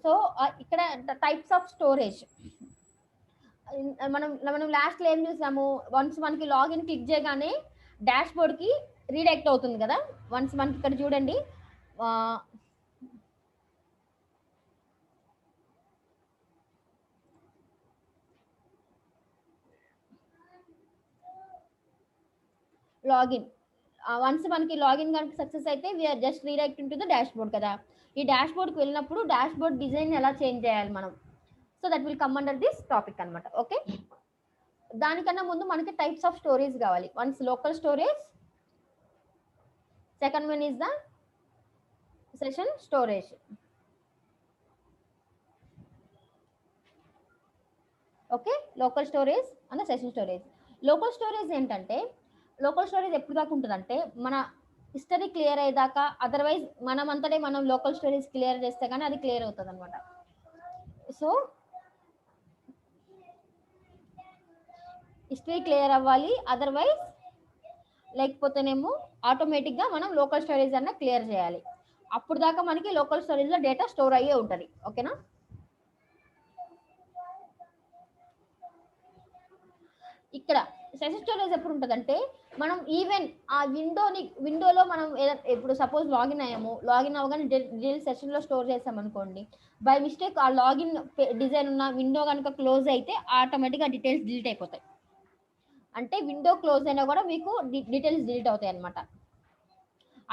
So ఇక్కడ types of storage మనం last లో ఏం చూసాము, వన్స్ మనకి లాగిన్ క్లిక్ చేయగానే డాష్ బోర్డ్ కి రీడైరెక్ట్ అవుతుంది కదా. వన్స్ మనకి ఇక్కడ చూడండి, లాగిన్ వన్స్ మనకి లాగిన్ కనుక సక్సెస్ అయితే we are just redirect to the dashboard కదా. ఈ డాష్ బోర్డ్కి వెళ్ళినప్పుడు డాష్ బోర్డ్ డిజైన్ ఎలా చేంజ్ చేయాలి మనం, so that will come under this topic అనమాట. ఓకే, దానికన్నా ముందు మనకి టైప్స్ ఆఫ్ స్టోరేజ్ కావాలి. Once local storage, second one is the session storage. Okay, local storage and session storage. Local storage ఏంటంటే, local storage ఎప్పుడు దాకా ఉంటుందంటే మన హిస్టరీ క్లియర్ అయ్యేదాకా, అదర్వైజ్ మనం అంతటే మనం లోకల్ స్టోరేజ్ క్లియర్ చేస్తే కానీ అది క్లియర్ అవుతుంది అనమాట. సో హిస్టరీ క్లియర్ అవ్వాలి, అదర్వైజ్ లేకపోతేనేమో ఆటోమేటిక్గా మనం లోకల్ స్టోరేజ్ అన్న క్లియర్ చేయాలి. అప్పుడు దాకా మనకి లోకల్ స్టోరేజ్లో డేటా స్టోర్ అయ్యే ఉంటుంది. ఓకేనా. ఇక్కడ సెషన్ స్టోరేజ్ ఎప్పుడు ఉంటుందంటే, మనం ఈవెన్ ఆ విండోలో మనం ఇప్పుడు సపోజ్ లాగిన్ అయ్యాము, లాగిన్ అవ్వగానే డీటెయిల్ సెషన్లో స్టోర్ చేసాం అనుకోండి, బై మిస్టేక్ ఆ లాగిన్ డిజైన్ ఉన్న విండో కనుక క్లోజ్ అయితే ఆటోమేటిక్గా డీటెయిల్స్ డిలీట్ అయిపోతాయి. అంటే విండో క్లోజ్ అయినా కూడా మీకు డీటెయిల్స్ డిలీట్ అవుతాయి అనమాట.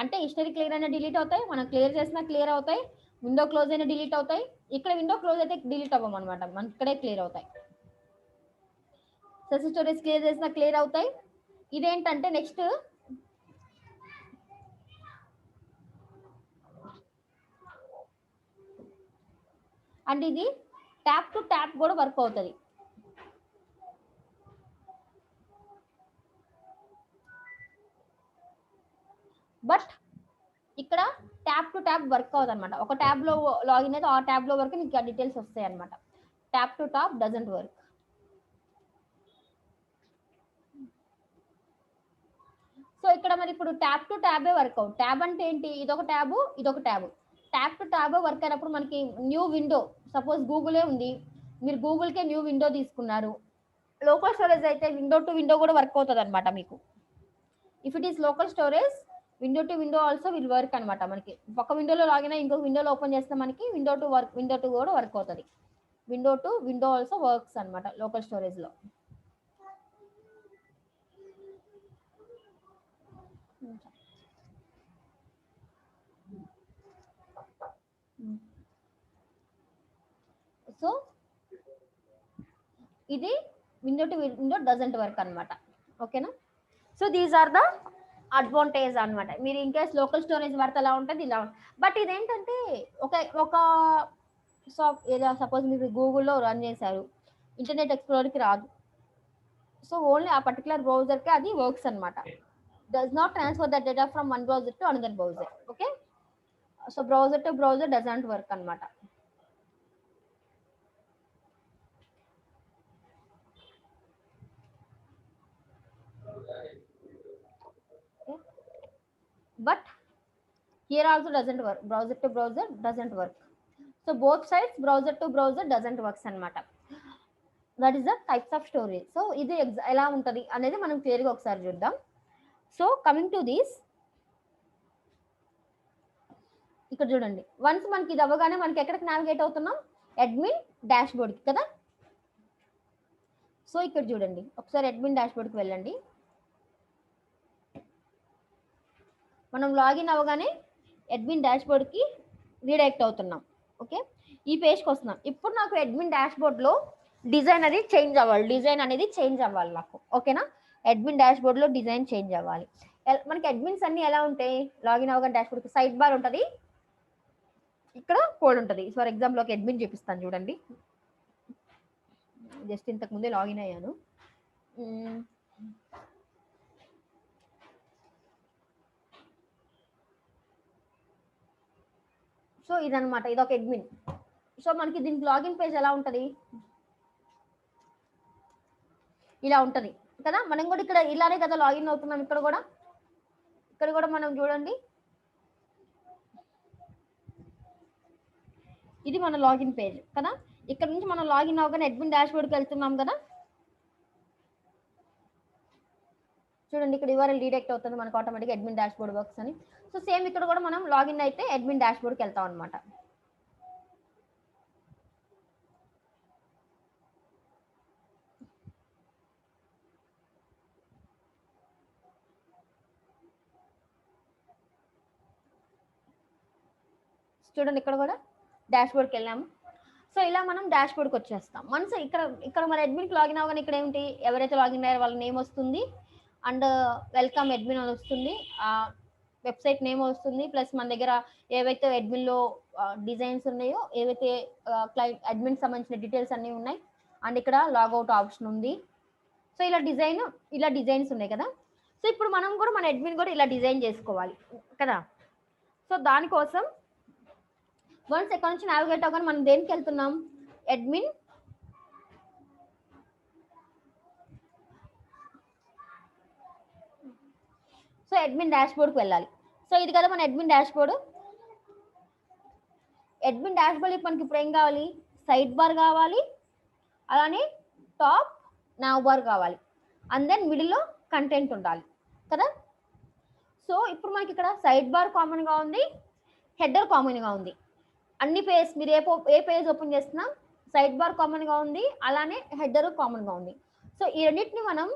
అంటే హిస్టరీ క్లియర్ అయినా డిలీట్ అవుతాయి, మనం క్లియర్ చేసినా క్లియర్ అవుతాయి, విండో క్లోజ్ అయినా డిలీట్ అవుతాయి. ఇక్కడ విండో క్లోజ్ అయితే డిలీట్ అవ్వం అనమాట, మనకి ఇక్కడే క్లియర్ అవుతాయి. సెషన్ స్టోరేజ్ క్లియర్ చేసినా క్లియర్ అవుతాయి. ఇదేంటంటే నెక్స్ట్ అండ్ ఇది ట్యాప్ టు ట్యాప్ కూడా వర్క్ అవుతుంది. బట్ ఇక్కడ ట్యాప్ టు ట్యాప్ వర్క్ అవుతుంది అనమాట. ఒక ట్యాబ్లో లాగిన్ అయితే ఆ ట్యాబ్లో వరకు మీకు ఆ డీటెయిల్స్ వస్తాయి అనమాట. Tab to tab doesn't work. So ఇక్కడ మరి ఇప్పుడు ట్యాప్ టు ట్యాబే వర్క్ అవుట్. ట్యాబ్ అంటే ఏంటి, ఇదొక ట్యాబు ఇదొక ట్యాబు. ట్యాప్ టు ట్యాబే వర్క్ అయినప్పుడు మనకి న్యూ విండో, సపోజ్ గూగులే ఉంది, మీరు గూగుల్కే న్యూ విండో తీసుకున్నారు, లోకల్ స్టోరేజ్ అయితే విండో టు విండో కూడా వర్క్ అవుతుంది అనమాట మీకు. If it is local storage, window to window also will work అనమాట. మనకి ఒక విండోలో లాగిన్ అయ్యి ఇంకొక విండోలో ఓపెన్ చేస్తే మనకి విండో టు కూడా వర్క్ అవుతుంది. Window to window also works అనమాట లోకల్ స్టోరేజ్లో. సో ఇది window to window doesn't work అనమాట. ఓకేనా. So these are the advantage అనమాట. మీరు ఇన్ కేస్ లోకల్ స్టోరేజ్ వాడితే ఎలా ఉంటుంది, ఇలా ఉంటుంది. బట్ ఇదేంటంటే ఒక సపోజ్ మీరు గూగుల్లో రన్ చేశారు, ఇంటర్నెట్ ఎక్స్ప్లోరర్కి రాదు, సో ఓన్లీ ఆ పర్టికులర్ బ్రౌజర్కి అది వర్క్స్ అనమాట. Does not transfer the data from one browser to another browser. Okay, so browser to browser doesn't work అనమాట. But here also doesn't work. Browser to browser doesn't work. So both sides, browser to browser doesn't works అనమాట. That is the types of storage. So ఇది ఎలా ఉంటుంది అనేది మనం క్లియర్గా ఒకసారి చూద్దాం. సో కమింగ్ టు దిస్, ఇక్కడ చూడండి, వన్స్ మనకి ఇది అవ్వగానే మనకి ఎక్కడికి నావిగేట్ అవుతున్నాం, అడ్మిన్ డాష్ బోర్డ్కి కదా. సో ఇక్కడ చూడండి, ఒకసారి అడ్మిన్ డాష్ బోర్డ్కి వెళ్ళండి. మనం లాగిన్ అవ్వగానే అడ్మిన్ డాష్ బోర్డ్కి రీడైరెక్ట్ అవుతున్నాం. ఓకే, ఈ పేజ్కి వస్తున్నాం. ఇప్పుడు నాకు అడ్మిన్ డాష్ బోర్డ్లో డిజైన్ అనేది చేంజ్ అవ్వాలి నాకు. ఓకేనా, అడ్మిన్ డాష్ బోర్డ్లో డిజైన్ చేంజ్ అవ్వాలి. మనకి అడ్మిన్స్ అన్ని ఎలా ఉంటాయి, లాగిన్ అవ్వగానే డాష్ బోర్డ్కి సైడ్ బార్ ఉంటుంది, ఇక్కడ కోడ్ ఉంటుంది. ఫర్ ఎగ్జాంపుల్ ఒక అడ్మిన్ చూపిస్తాను చూడండి. జస్ట్ ఇంతకు ముందే లాగిన్ అయ్యాను. సో ఇదనమాట, ఇది ఒక అడ్మిన్. సో మనకి దీనికి లాగిన్ పేజ్ ఎలా ఉంటుంది, ఇలా ఉంటుంది కదా. మనం కూడా ఇక్కడ ఇలానే కదా లాగిన్ అవుతున్నాం. ఇక్కడ కూడా మనం చూడండి, ఇది మన లాగిన్ పేజ్ కదా. ఇక్కడ నుంచి మనం లాగిన్ అవగానే అడ్మిన్ డాష్ బోర్డ్కి వెళ్తున్నాం కదా. చూడండి ఇక్కడ యూఆర్ఎల్ రీడైరెక్ట్ అవుతుంది మనకు ఆటోమేటిక్గా అడ్మిన్ డాష్ బోర్డ్ వర్క్స్ అని. సో సేమ్ ఇక్కడ కూడా మనం లాగిన్ అయితే అడ్మిన్ డాష్ బోర్డ్కి వెళ్తాం అనమాట. చూడండి ఇక్కడ కూడా డాష్ బోర్డ్కి వెళ్ళాము. సో ఇలా మనం డాష్ బోర్డ్కి వచ్చేస్తాం. వన్స్ ఇక్కడ మన అడ్మిన్కి లాగిన్ అవ్వగానే ఇక్కడ ఏంటి, ఎవరైతే లాగిన్ అయ్యారో వాళ్ళ నేమ్ వస్తుంది అండ్ వెల్కమ్ అడ్మిన్ అని వస్తుంది, వెబ్సైట్ నేమ్ వస్తుంది, ప్లస్ మన దగ్గర ఏవైతే అడ్మిన్లో డిజైన్స్ ఉన్నాయో, ఏవైతే క్లయింట్ అడ్మిన్ సంబంధించిన డీటెయిల్స్ అన్నీ ఉన్నాయి, అండ్ ఇక్కడ లాగౌట్ ఆప్షన్ ఉంది. సో ఇలా డిజైన్స్ ఉన్నాయి కదా. సో ఇప్పుడు మనం కూడా మన అడ్మిన్ కూడా ఇలా డిజైన్ చేసుకోవాలి కదా. సో దానికోసం వన్స్ ఎక్కడ నుంచి నావిగేట్ అవ్వగానే మనం దేనికి వెళ్తున్నాం, అడ్మిన్ సో అడ్మిన్ డాష్ బోర్డ్కి వెళ్ళాలి. సో ఇది కదా మన admin dash board. Admin dash board మనకి ఇప్పుడు ఏం కావాలి, సైడ్ బార్ కావాలి, అలానే టాప్ నావ్ బార్ కావాలి, అండ్ దెన్ మిడిల్లో కంటెంట్ ఉండాలి కదా. సో ఇప్పుడు మనకి ఇక్కడ సైడ్ బార్ కామన్గా ఉంది, హెడర్ కామన్గా ఉంది. అన్ని పేజ్ మీరు ఏ పేజ్ ఓపెన్ చేసినా సైడ్ బార్ కామన్గా ఉంది, అలానే హెడర్ కామన్గా ఉంది. సో ఈ రెండింటిని మనం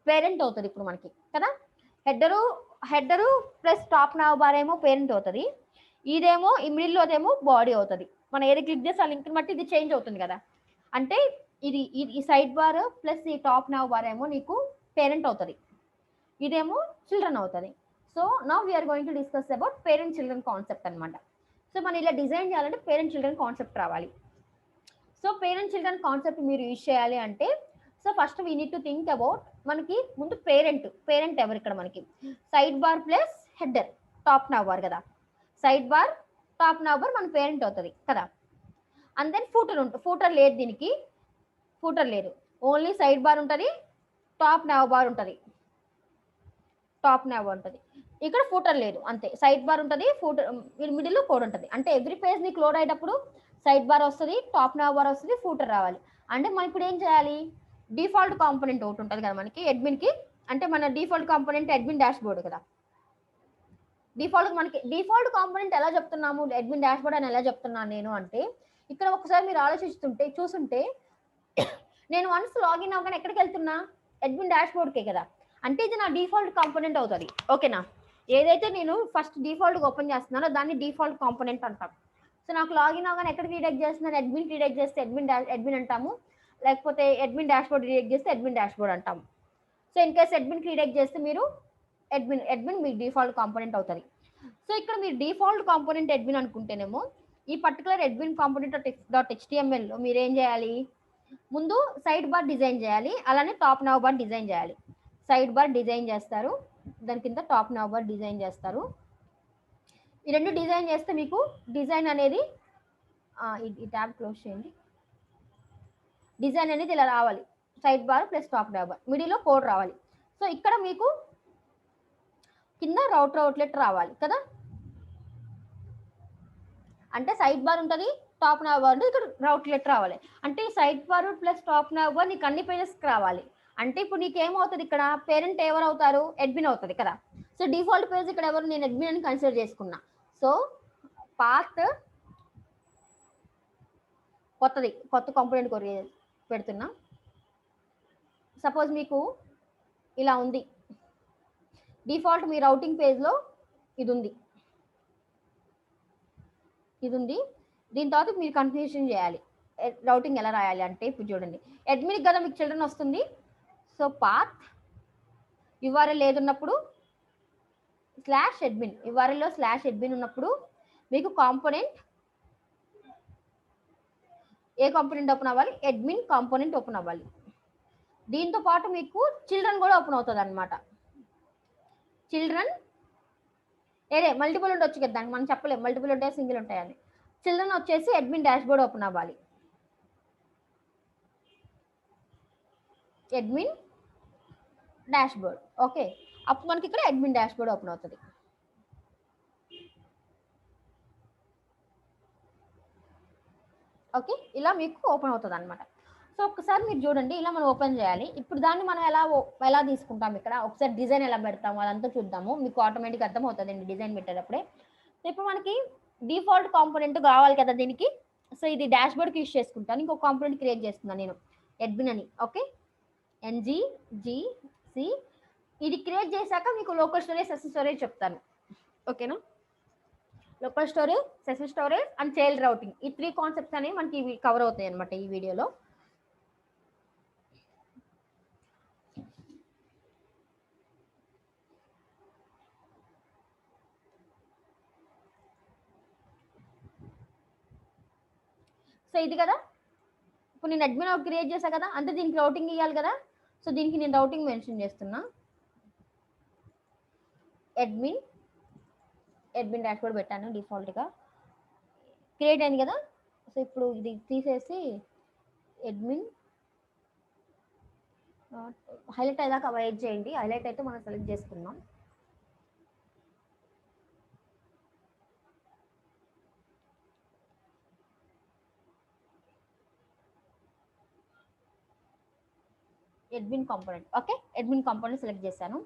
పేరెంట్ అవుతుంది ఇప్పుడు మనకి కదా. Header plus top nav bar ఏమో పేరెంట్ అవుతుంది, ఇదేమో ఈ మిడిల్లోదేమో బాడీ అవుతుంది. మనం ఏది క్లిక్ చేస్తే ఆ లింక్ని బట్టి ఇది చేంజ్ అవుతుంది కదా. అంటే ఈ సైడ్ బార్ ప్లస్ ఈ టాప్ నావ్ బార్ ఏమో నీకు పేరెంట్ అవుతుంది, ఇదేమో చిల్డ్రన్ అవుతుంది. So now we're going to discuss about parent children concept అనమాట. సో మనం ఇలా డిజైన్ చేయాలంటే పేరెంట్ చిల్డ్రన్ కాన్సెప్ట్ రావాలి. సో పేరెంట్ చిల్డ్రన్ కాన్సెప్ట్ మీరు యూజ్ చేయాలి అంటే, so first we need to think about, మనకి ముందు పేరెంట్ ఎవరు ఇక్కడ మనకి, side bar plus header top nav bar కదా. Side bar top nav bar మన పేరెంట్ అవుతుంది కదా. అండ్ దెన్ ఫూటర్ లేదు, దీనికి ఫూటర్ లేదు, ఓన్లీ సైడ్ బార్ ఉంటుంది, టాప్ నావ్ బార్ ఉంటుంది, ఇక్కడ ఫూటర్ లేదు అంతే. సైడ్ బార్ ఉంటుంది, ఫూటర్ మిడిల్లో కోడ్ ఉంటుంది. అంటే ఎవ్రీ పేజ్ నీకు లోడ్ అయ్యేటప్పుడు సైడ్ బార్ వస్తుంది, టాప్ నావ్ బార్ వస్తుంది, ఫూటర్ రావాలి. అంటే మనం ఇప్పుడు ఏం చేయాలి, డిఫాల్ట్ కాంపోనెంట్ ఒకటి ఉంటుంది కదా మనకి అడ్మిన్కి. అంటే మన default component admin dash board కదా. డిఫాల్ట్ కాంపోనెంట్ ఎలా చెప్తున్నాము, అడ్మిన్ డాష్ బోర్డ్ అని ఎలా చెప్తున్నాను నేను అంటే, ఇక్కడ ఒకసారి మీరు చూసుంటే నేను వన్స్ లాగిన్ అవ్వగానే ఎక్కడికి వెళ్తున్నా, అడ్మిన్ డాష్ బోర్డ్కే కదా. అంటే ఇది నా డిఫాల్ట్ కాంపోనెంట్ అవుతుంది, ఓకేనా. ఏదైతే నేను ఫస్ట్ డిఫాల్ట్గా ఓపెన్ చేస్తున్నానో దాన్ని డిఫాల్ట్ కాంపోనెంట్ అంటాం. సో నాకు లాగిన్ అవగానే ఎక్కడికి రీడైరెక్ట్ చేస్తున్నాను, అడ్మిన్ రీడైరెక్ట్ చేస్తే అడ్మిన్ అంటాము, లేకపోతే అడ్మిన్ డాష్ బోర్డ్ రీడైరెక్ట్ చేస్తే అడ్మిన్ డాష్ బోర్డ్ అంటాము. So in case admin redirect చేస్తే మీరు అడ్మిన్ మీ డిఫాల్ట్ కాంపోనెంట్ అవుతుంది. సో ఇక్కడ మీరు డిఫాల్ట్ కాంపోనెంట్ అడ్మిన్ అనుకుంటేనేమో, ఈ పర్టికులర్ అడ్మిన్ కాంపోనెంట్ .htmlలో మీరు ఏం చేయాలి, ముందు సైడ్ బార్ డిజైన్ చేయాలి, అలానే టాప్ నావ్ బార్ డిజైన్ చేయాలి. సైడ్ బార్ డిజైన్ చేస్తారు, దాని కింద టాప్ నావ్ బార్ డిజైన్ చేస్తారు. ఈ రెండు డిజైన్ చేస్తే మీకు డిజైన్ అనేది ఈ ట్యాబ్ క్లోజ్ చేయండి. డిజైన్ అనేది ఇలా రావాలి, side bar plus top nav bar, మిడిల్లో కోడ్ రావాలి. సో ఇక్కడ మీకు కింద అవుట్లెట్ రావాలి కదా. అంటే సైడ్ బార్ ఉంటుంది, టాప్ నావ్ బార్ ఉంటుంది, ఇక్కడ అవుట్లెట్ రావాలి. అంటే side bar plus top nav bar నీకు అన్ని పేజెస్కి రావాలి. అంటే ఇప్పుడు నీకు ఏమవుతుంది, ఇక్కడ పేరెంట్ ఎవరు అవుతారు, అడ్మిన్ అవుతుంది కదా. సో డిఫాల్ట్ పేజ్ ఇక్కడ ఎవరు, నేను అడ్మిన్ అని కన్సిడర్ చేసుకున్నా. సో పాత్ కొత్త కాంపోనెంట్ పెడుతున్నా. సపోజ్ మీకు ఇలా ఉంది, డిఫాల్ట్ మీ రౌటింగ్ పేజ్లో ఇది ఉంది. దీని తర్వాత మీరు కన్ఫ్యూషన్ చేయాలి, రౌటింగ్ ఎలా రాయాలి అంటే, ఇప్పుడు చూడండి అడ్మిన్ కదా మీకు చిల్డ్రన్ వస్తుంది. సో పాత్ యూఆర్ఎల్ ఏదున్నప్పుడు /admin, యూఆర్ఎల్లో /admin ఉన్నప్పుడు మీకు కాంపోనెంట్ ఏ కాంపోనెంట్ ఓపెన్ అవ్వాలి, అడ్మిన్ కాంపోనెంట్ ఓపెన్ అవ్వాలి. దీంతో పాటు మీకు చిల్డ్రన్ కూడా ఓపెన్ అవుతుంది అనమాట. చిల్డ్రన్ మల్టిపుల్ ఉండొచ్చు కదా, దానికి మనం చెప్పలేము మల్టిపుల్ ఉంటాయి సింగిల్ ఉంటాయని. చిల్డ్రన్ వచ్చేసి అడ్మిన్ డాష్ బోర్డ్ ఓపెన్ అవ్వాలి, అడ్మిన్ డాష్ బోర్డ్. ఓకే, అప్పుడు మనకి ఇక్కడ అడ్మిన్ డాష్ బోర్డ్ ఓపెన్ అవుతుంది. ఓకే, ఇలా మీకు ఓపెన్ అవుతుంది అనమాట. సో ఒకసారి మీరు చూడండి, ఇలా మనం ఓపెన్ చేయాలి. ఇప్పుడు దాన్ని మనం ఎలా తీసుకుంటాం, ఇక్కడ ఒకసారి డిజైన్ ఎలా పెడతాము అదంతా చూద్దాము. మీకు ఆటోమేటిక్ అర్థం అవుతుందండి డిజైన్ పెట్టేటప్పుడే. సో ఇప్పుడు మనకి డిఫాల్ట్ కాంపోనెంట్ కావాలి కదా దీనికి. సో ఇది డాష్ బోర్డ్కి యూస్ చేసుకుంటాను. ఇంకొక కాంపోనెంట్ క్రియేట్ చేస్తున్నాను నేను, అడ్మిన్ అని. Okay, NGGC. ఇది క్రియేట్ చేశాక మీకు లోకల్ స్టోరేజ్, సెషన్ స్టోరేజ్ చెప్తాను. ఓకేనా, local storage, session storage and child routing, ఈ 3 కాన్సెప్ట్స్ అనేవి మనకి ఇవి కవర్ అవుతాయి అనమాట ఈ వీడియోలో. సో ఇది కదా, ఇప్పుడు నేను అడ్మిన్ క్రియేట్ చేశా కదా, అంటే దీనికి రౌటింగ్ ఇవ్వాలి కదా. సో దీనికి నేను రౌటింగ్ మెన్షన్ చేస్తున్నా, అడ్మిన్ డాష్ బోర్డ్ పెట్టాను డిఫాల్ట్గా, క్రియేట్ అయింది కదా. సో ఇప్పుడు ఇది తీసేసి అడ్మిన్ హైలైట్ అయ్యాక వెయిట్ చేయండి. హైలైట్ అయితే మనం సెలెక్ట్ చేసుకున్నాం. Admin component. Okay, admin component select చేశాను.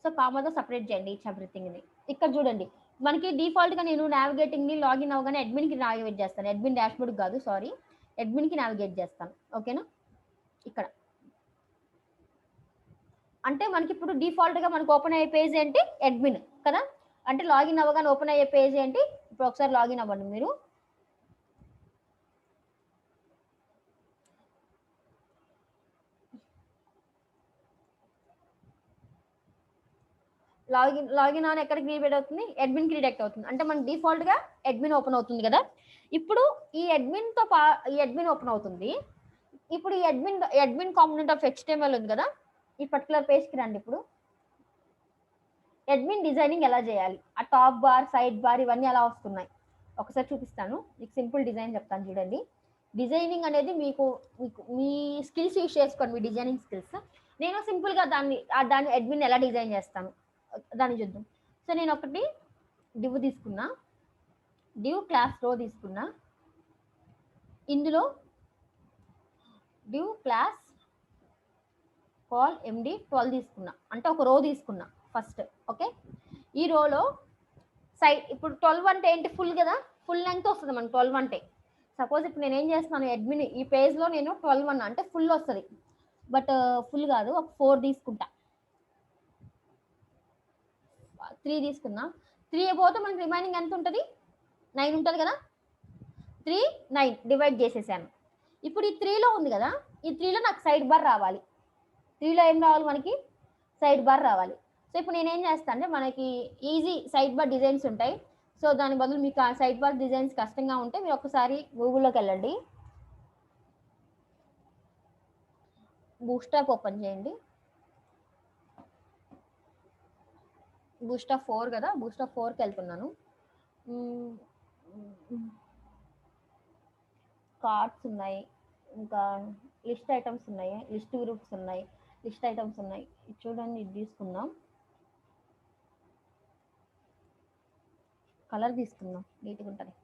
సో కామాతో సపరేట్ చేయండి ఈచ్ ఎవ్రీథింగ్ని. ఇక్కడ చూడండి మనకి డిఫాల్ట్గా నేను నావిగేటింగ్ని లాగిన్ అవగానే అడ్మిన్కి నావిగేట్ చేస్తాను, అడ్మిన్ డాష్ బోర్డ్ కాదు, సారీ, అడ్మిన్కి నావిగేట్ చేస్తాను. ఓకేనా, ఇక్కడ అంటే మనకి ఇప్పుడు డిఫాల్ట్గా మనకు ఓపెన్ అయ్యే పేజ్ ఏంటి, అడ్మిన్ కదా. అంటే లాగిన్ అవ్వగానే ఓపెన్ అయ్యే పేజ్ ఏంటి, ఇప్పుడు ఒకసారి లాగిన్ అవ్వండి మీరు. లాగిన్ అని ఎక్కడ క్రియేట్ అవుతుంది, అడ్మిన్ క్రియేట్ అవుతుంది. అంటే మనకి డిఫాల్ట్గా అడ్మిన్ ఓపెన్ అవుతుంది కదా. ఇప్పుడు ఈ అడ్మిన్ ఓపెన్ అవుతుంది. ఇప్పుడు ఈ అడ్మిన్ కాంపోనెంట్ ఆఫ్ HTML ఉంది కదా, ఈ పర్టికులర్ పేజ్కి రండి. ఇప్పుడు అడ్మిన్ డిజైనింగ్ ఎలా చేయాలి, ఆ టాప్ బార్, సైడ్ బార్ ఇవన్నీ ఎలా వస్తున్నాయి ఒకసారి చూపిస్తాను. మీకు సింపుల్ డిజైన్ చెప్తాను చూడండి. డిజైనింగ్ అనేది మీకు మీ స్కిల్స్ యూస్ చేసుకోండి, మీ డిజైనింగ్ స్కిల్స్. నేను సింపుల్గా దాన్ని అడ్మిన్ ఎలా డిజైన్ చేస్తాను దాన్ని చూద్దాం. సో నేను ఒకటి డివ్ తీసుకున్నా, డివ్ క్లాస్ రో తీసుకున్నా. ఇందులో డివ్ క్లాస్ కాల్ MD12 తీసుకున్నా, అంటే ఒక రో తీసుకున్నా ఫస్ట్. ఓకే, ఈ రోలో సైడ్ ఇప్పుడు 12 అంటే ఏంటి, ఫుల్ కదా, ఫుల్ లెంగ్త్ వస్తుంది మనకి 12 అంటే. సపోజ్ ఇప్పుడు నేను ఏం చేస్తున్నాను, అడ్మిన్ ఈ పేజ్లో నేను 12 అన్నా అంటే ఫుల్ వస్తుంది, బట్ ఫుల్ కాదు, ఒక 4 తీసుకుంటా, 3 తీసుకున్నా. 3 పోతే మనకి రిమైనింగ్ ఎంత ఉంటుంది, 9 ఉంటుంది కదా. 3 9 డివైడ్ చేసేసాను. ఇప్పుడు ఈ 3లో ఉంది కదా, ఈ 3లో నాకు సైడ్ బార్ రావాలి. 3లో ఏం రావాలి మనకి, సైడ్ బార్ రావాలి. సో ఇప్పుడు నేనేం చేస్తాను అంటే, మనకి ఈజీ సైడ్ బార్ డిజైన్స్ ఉంటాయి. సో దాని బదులు మీకు ఆ సైడ్ బార్ డిజైన్స్ కష్టంగా ఉంటే మీరు ఒకసారి గూగుల్లోకి వెళ్ళండి, బూస్ట్రాప్ ఓపెన్ చేయండి. బూస్ట్రాప్ 4 కదా, బూస్ట్రాప్ 4కి వెళ్తున్నాను. కార్డ్స్ ఉన్నాయి, ఇంకా లిస్ట్ ఐటమ్స్ ఉన్నాయి, లిస్ట్ గ్రూప్స్ ఉన్నాయి, లిస్ట్ ఐటమ్స్ ఉన్నాయి. చూడండి, ఇది తీసుకుందాం, కలర్ తీసుకుందాం, నీట్గా ఉంటుంది.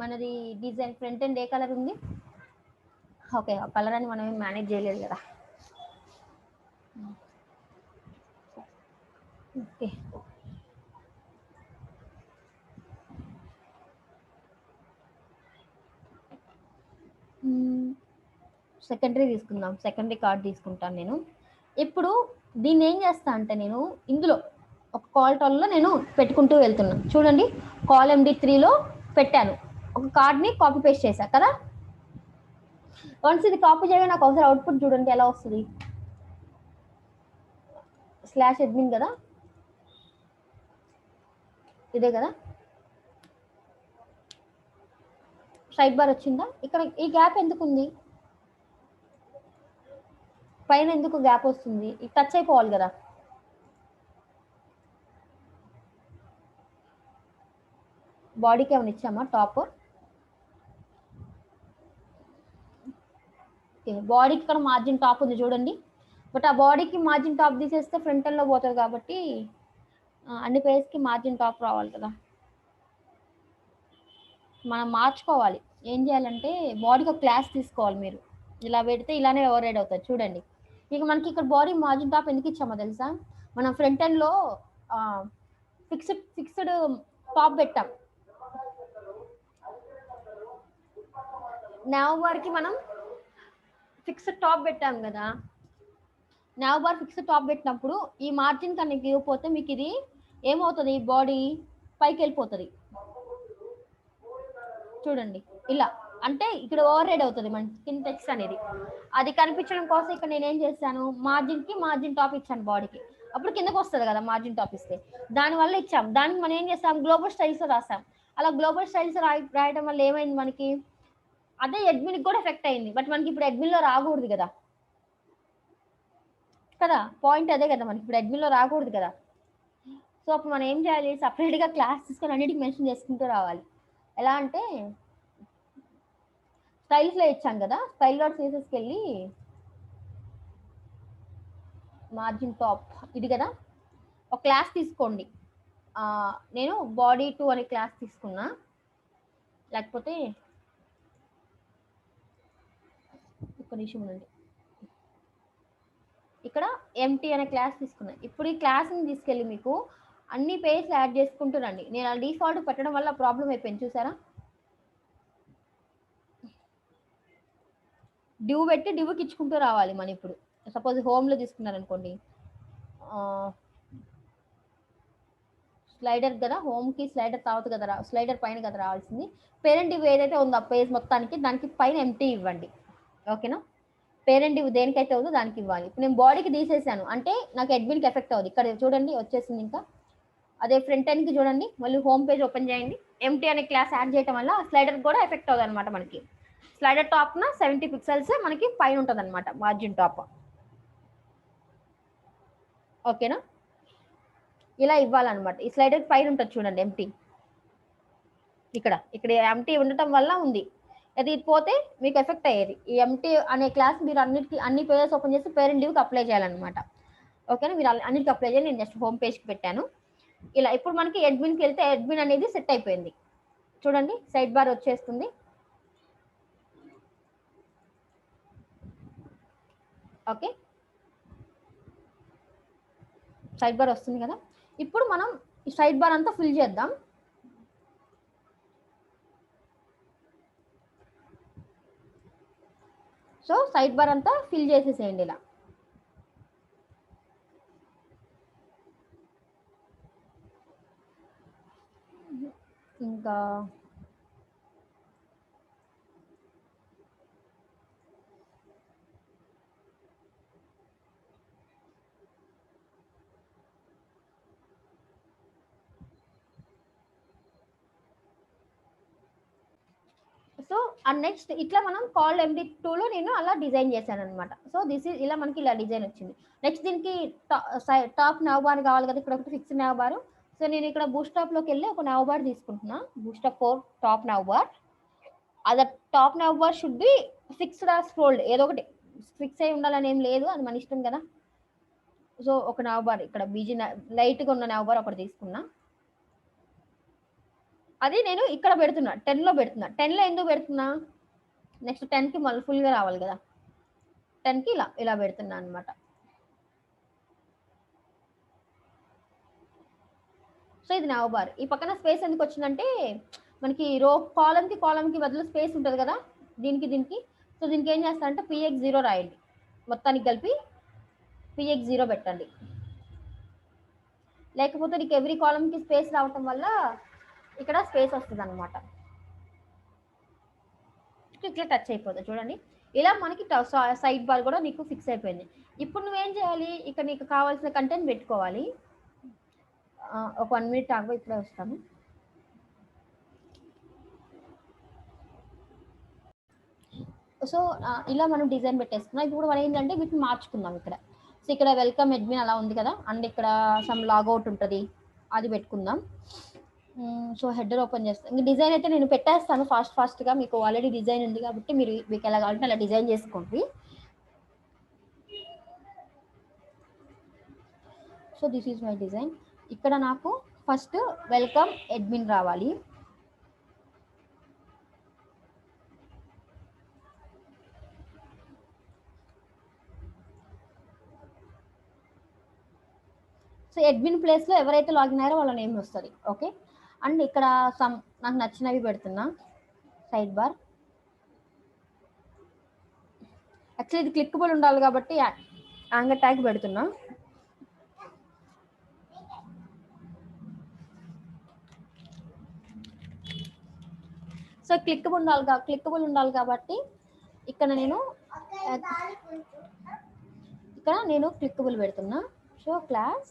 మనది డిజైన్ ఫ్రంట్ ఎండ్ ఏ కలర్ ఉంది, ఓకే, ఆ కలర్ అని మనం మేనేజ్ చేయలేదు కదా. ఓకే, సెకండరీ తీసుకుందాం, సెకండరీ కార్డ్ తీసుకుంటాను నేను. ఇప్పుడు దీన్ని ఏం చేస్తా అంటే, నేను ఇందులో ఒక కాల్ నేను పెట్టుకుంటూ వెళ్తున్నాను. చూడండి, కాల్ MD3లో పెట్టాను, ఒక కార్డ్ని కాపీ పేస్ట్ చేశా కదా. వన్స్ ఇది కాపీ చేయగా నాకు ఒకసారి అవుట్పుట్ చూడండి ఎలా వస్తుంది. /admin కదా, ఇదే కదా, సైడ్ బార్ వచ్చిందా. ఇక్కడ ఈ గ్యాప్ ఎందుకు ఉంది, పైన ఎందుకు గ్యాప్ వస్తుంది, ఇది టచ్ అయిపోవాలి కదా. బాడీకి ఏమైనా ఇచ్చామా టాప్, ఓకే, బాడీకి ఇక్కడ మార్జిన్ టాప్ ఉంది చూడండి. బట్ ఆ బాడీకి మార్జిన్ టాప్ తీసేస్తే ఫ్రంటల్లో పోతుంది కాబట్టి అన్ని పేజ్కి మార్జిన్ టాప్ రావాలి కదా, మనం మార్చుకోవాలి. ఏం చేయాలంటే బాడీకి ఒక క్లాస్ తీసుకోవాలి. మీరు ఇలా పెడితే ఇలానే ఓవర్ రైడ్ అవుతుంది చూడండి. ఇక మనకి ఇక్కడ బాడీ మార్జిన్ టాప్ ఎందుకు ఇచ్చామో తెలుసా, మనం ఫ్రంట్ ఎండ్లో ఫిక్స్డ్ టాప్ పెట్టాం. నావ్ బార్కి మనం ఫిక్స్డ్ టాప్ పెట్టాం కదా, నావ్ బార్ ఫిక్స్డ్ టాప్ పెట్టినప్పుడు ఈ మార్జిన్ కన్నా ఇవ్వకపోతే మీకు ఇది ఏమవుతుంది, బాడీ పైకి వెళ్ళిపోతుంది చూడండి ఇలా. అంటే ఇక్కడ ఓవర్ రైడ్ అవుతుంది మన స్కిన్ టెక్స్ట్ అనేది. అది కనిపించడం కోసం ఇక్కడ నేను ఏం చేశాను, మార్జిన్కి మార్జిన్ టాప్ ఇచ్చాను బాడీకి, అప్పుడు కిందకు వస్తుంది కదా మార్జిన్ టాప్ ఇస్తే, దానివల్ల ఇచ్చాం. దానికి మనం ఏం చేస్తాం, గ్లోబల్ స్టైల్స్ రాసాం. అలా గ్లోబల్ స్టైల్స్ రాయడం వల్ల ఏమైంది మనకి, అదే అడ్మిన్కి కూడా ఎఫెక్ట్ అయింది. బట్ మనకి ఇప్పుడు అడ్మిన్లో రాకూడదు కదా, పాయింట్ అదే కదా, మనకి ఇప్పుడు అడ్మిన్లో రాకూడదు కదా. సో అప్పుడు మనం ఏం చేయాలి, సపరేట్గా క్లాస్ తీసుకొని అన్నిటికి మెన్షన్ చేసుకుంటూ రావాలి. ఎలా అంటే స్టైల్స్లో ఇచ్చాం కదా, స్టైల్ డాట్ సిఎస్ఎస్కి వెళ్ళి మార్జిన్ టాప్ ఇది కదా, ఒక క్లాస్ తీసుకోండి. నేను బాడీ 2 అనే క్లాస్ తీసుకున్నా, లేకపోతే ఒక నిమిషం ఉండండి, ఇక్కడ ఎంటీ అనే క్లాస్ తీసుకున్నా. ఇప్పుడు ఈ క్లాస్ని తీసుకెళ్ళి మీకు అన్ని పేజ్లు యాడ్ చేసుకుంటున్నాండి. నేను ఆ డిఫాల్ట్ పెట్టడం వల్ల ప్రాబ్లం అయిపోయింది చూసారా. డివ్ పెట్టి డివ్కి ఇచ్చుకుంటూ రావాలి మనం. ఇప్పుడు సపోజ్ హోమ్లో తీసుకున్నారనుకోండి, స్లైడర్ కదా, హోమ్కి స్లైడర్ తర్వాత కదా, స్లైడర్ పైన కదా రావాల్సింది. పేరెంట్ డివ్ ఏదైతే ఉందో ఆ పేజ్ మొత్తానికి దానికి పైన ఎంటీ ఇవ్వండి, ఓకేనా. పేరెంట్ డివ్ దేనికైతే ఉందో దానికి ఇవ్వాలి. ఇప్పుడు నేను బాడీకి తీసేసాను అంటే నాకు అడ్మిన్కి ఎఫెక్ట్ అవుతుంది. ఇక్కడ చూడండి వచ్చేసింది. ఇంకా అదే ఫ్రంట్ ఎండ్కి చూడండి, మళ్ళీ హోమ్ పేజ్ ఓపెన్ చేయండి. ఎంటీ అనే క్లాస్ యాడ్ చేయడం వల్ల స్లైడర్ కూడా ఎఫెక్ట్ అవుతుంది అనమాట. మనకి స్లైడర్ టాప్న 70 పిక్సెల్స్ మనకి పైన ఉంటుంది అనమాట మార్జిన్ టాప్, ఓకేనా. ఇలా ఇవ్వాలన్నమాట. ఈ స్లైడర్ పైన ఉంటుంది చూడండి ఎంటీ, ఇక్కడ ఎంటీ ఉండటం వల్ల ఉంది. అది పోతే మీకు ఎఫెక్ట్ అయ్యేది. ఈ ఎంటీ అనే క్లాస్ మీరు అన్ని పేజెస్ ఓపెన్ చేసి పేరెంట్ లీవ్కి అప్లై చేయాలన్నమాట, ఓకేనా. మీరు అన్నిటికి అప్లై చేయాలి. నేను జస్ట్ హోమ్ పేజ్కి పెట్టాను ఇలా. ఇప్పుడు మనకి అడ్మిన్కి వెళ్తే అడ్మిన్ అనేది సెట్ అయిపోయింది చూడండి, సైడ్ బార్ వచ్చేస్తుంది, ఓకే. సైడ్ బార్ వస్తుంది కదా. ఇప్పుడు మనం ఈ సైడ్ బార్ అంతా ఫిల్ చేద్దాం. సో సైడ్ బార్ అంతా ఫిల్ చేసేసేయండి ఇలా. ఇంకా సో అండ్ నెక్స్ట్ ఇట్లా మనం కాల్ MD2లో నేను అలా డిజైన్ చేశాను అనమాట. సో దిస్ ఈజ్ ఇలా మనకి ఇలా డిజైన్ వచ్చింది. నెక్స్ట్ దీనికి టాప్ నావ్ బార్ కావాలి కదా, ఇక్కడ ఒకటి ఫిక్స్డ్ నావ్ బార్. సో నేను ఇక్కడ బూస్టాప్లోకి వెళ్ళి ఒక నావ్ బార్ తీసుకుంటున్నా, బూస్టాప్ 4 టాప్ నావ్ బార్. అది top nav bar should be fixed or scrolled, ఏదో ఒకటి ఫిక్స్ అయి ఉండాలని ఏం లేదు, అది మన ఇష్టం కదా. సో ఒక నావ్ బార్ ఇక్కడ బీజీ లైట్గా ఉన్న నావ్ బార్ ఒకటి తీసుకున్నా. అది నేను ఇక్కడ పెడుతున్నా, 10లో పెడుతున్నా. 10లో ఎందుకు పెడుతున్నా, నెక్స్ట్ 10కి మళ్ళీ ఫుల్గా రావాలి కదా, 10కి ఇలా పెడుతున్నా అనమాట. సో ఇది నావ్ బార్. ఈ పక్కన స్పేస్ ఎందుకు వచ్చిందంటే మనకి కాలంకి బదులు స్పేస్ ఉంటుంది కదా దీనికి. సో దీనికి ఏం చేస్తారంటే PX0 రాయండి, మొత్తానికి కలిపి PX0 పెట్టండి. లేకపోతే నీకు ఎవ్రీ కాలంకి స్పేస్ రావటం వల్ల ఇక్కడ స్పేస్ వస్తుంది అనమాట, ఇట్లా టచ్ అయిపోతుంది చూడండి. ఇలా మనకి సైడ్ బార్ కూడా నీకు ఫిక్స్ అయిపోయింది. ఇప్పుడు నువ్వేం చేయాలి, ఇక్కడ నీకు కావాల్సిన కంటెంట్ పెట్టుకోవాలి. ఒక 1 మినిట్ ఆగు, ఇప్పుడే వస్తాను. సో ఇలా మనం డిజైన్ పెట్టేసుకున్నాం. ఇప్పుడు మనం ఏంటంటే వీటిని మార్చుకుందాం ఇక్కడ. సో ఇక్కడ వెల్కమ్ అడ్మిన్ అలా ఉంది కదా, అండ్ ఇక్కడ సమ్ లాగౌట్ ఉంటుంది, అది పెట్టుకుందాం. సో హెడర్ ఓపెన్ చేస్తాను. ఇంక డిజైన్ అయితే నేను పెట్టేస్తాను ఫాస్ట్గా. మీకు ఆల్రెడీ డిజైన్ ఉంది కాబట్టి మీరు మీకు ఎలా కావాలంటే అలా డిజైన్ చేసుకోండి. So this is my design. ఇక్కడ నాకు ఫస్ట్ వెల్కమ్ అడ్మిన్ రావాలి. సో అడ్మిన్ ప్లేస్లో ఎవరైతే లాగిన్ అయ్యారో వాళ్ళ నేమ్ వస్తుంది. ఓకే, అండ్ ఇక్కడ నాకు నచ్చినవి పెడుతున్నా. సైడ్ బార్ యాక్చువల్లీ ఇది క్లిక్కబుల్ ఉండాలి కాబట్టి యాంగర్ ట్యాగ్ పెడుతున్నా. సో క్లిక్కబుల్ ఉండాలి కాబట్టి ఇక్కడ నేను క్లిక్కబుల్ పెడుతున్నా. సో క్లాస్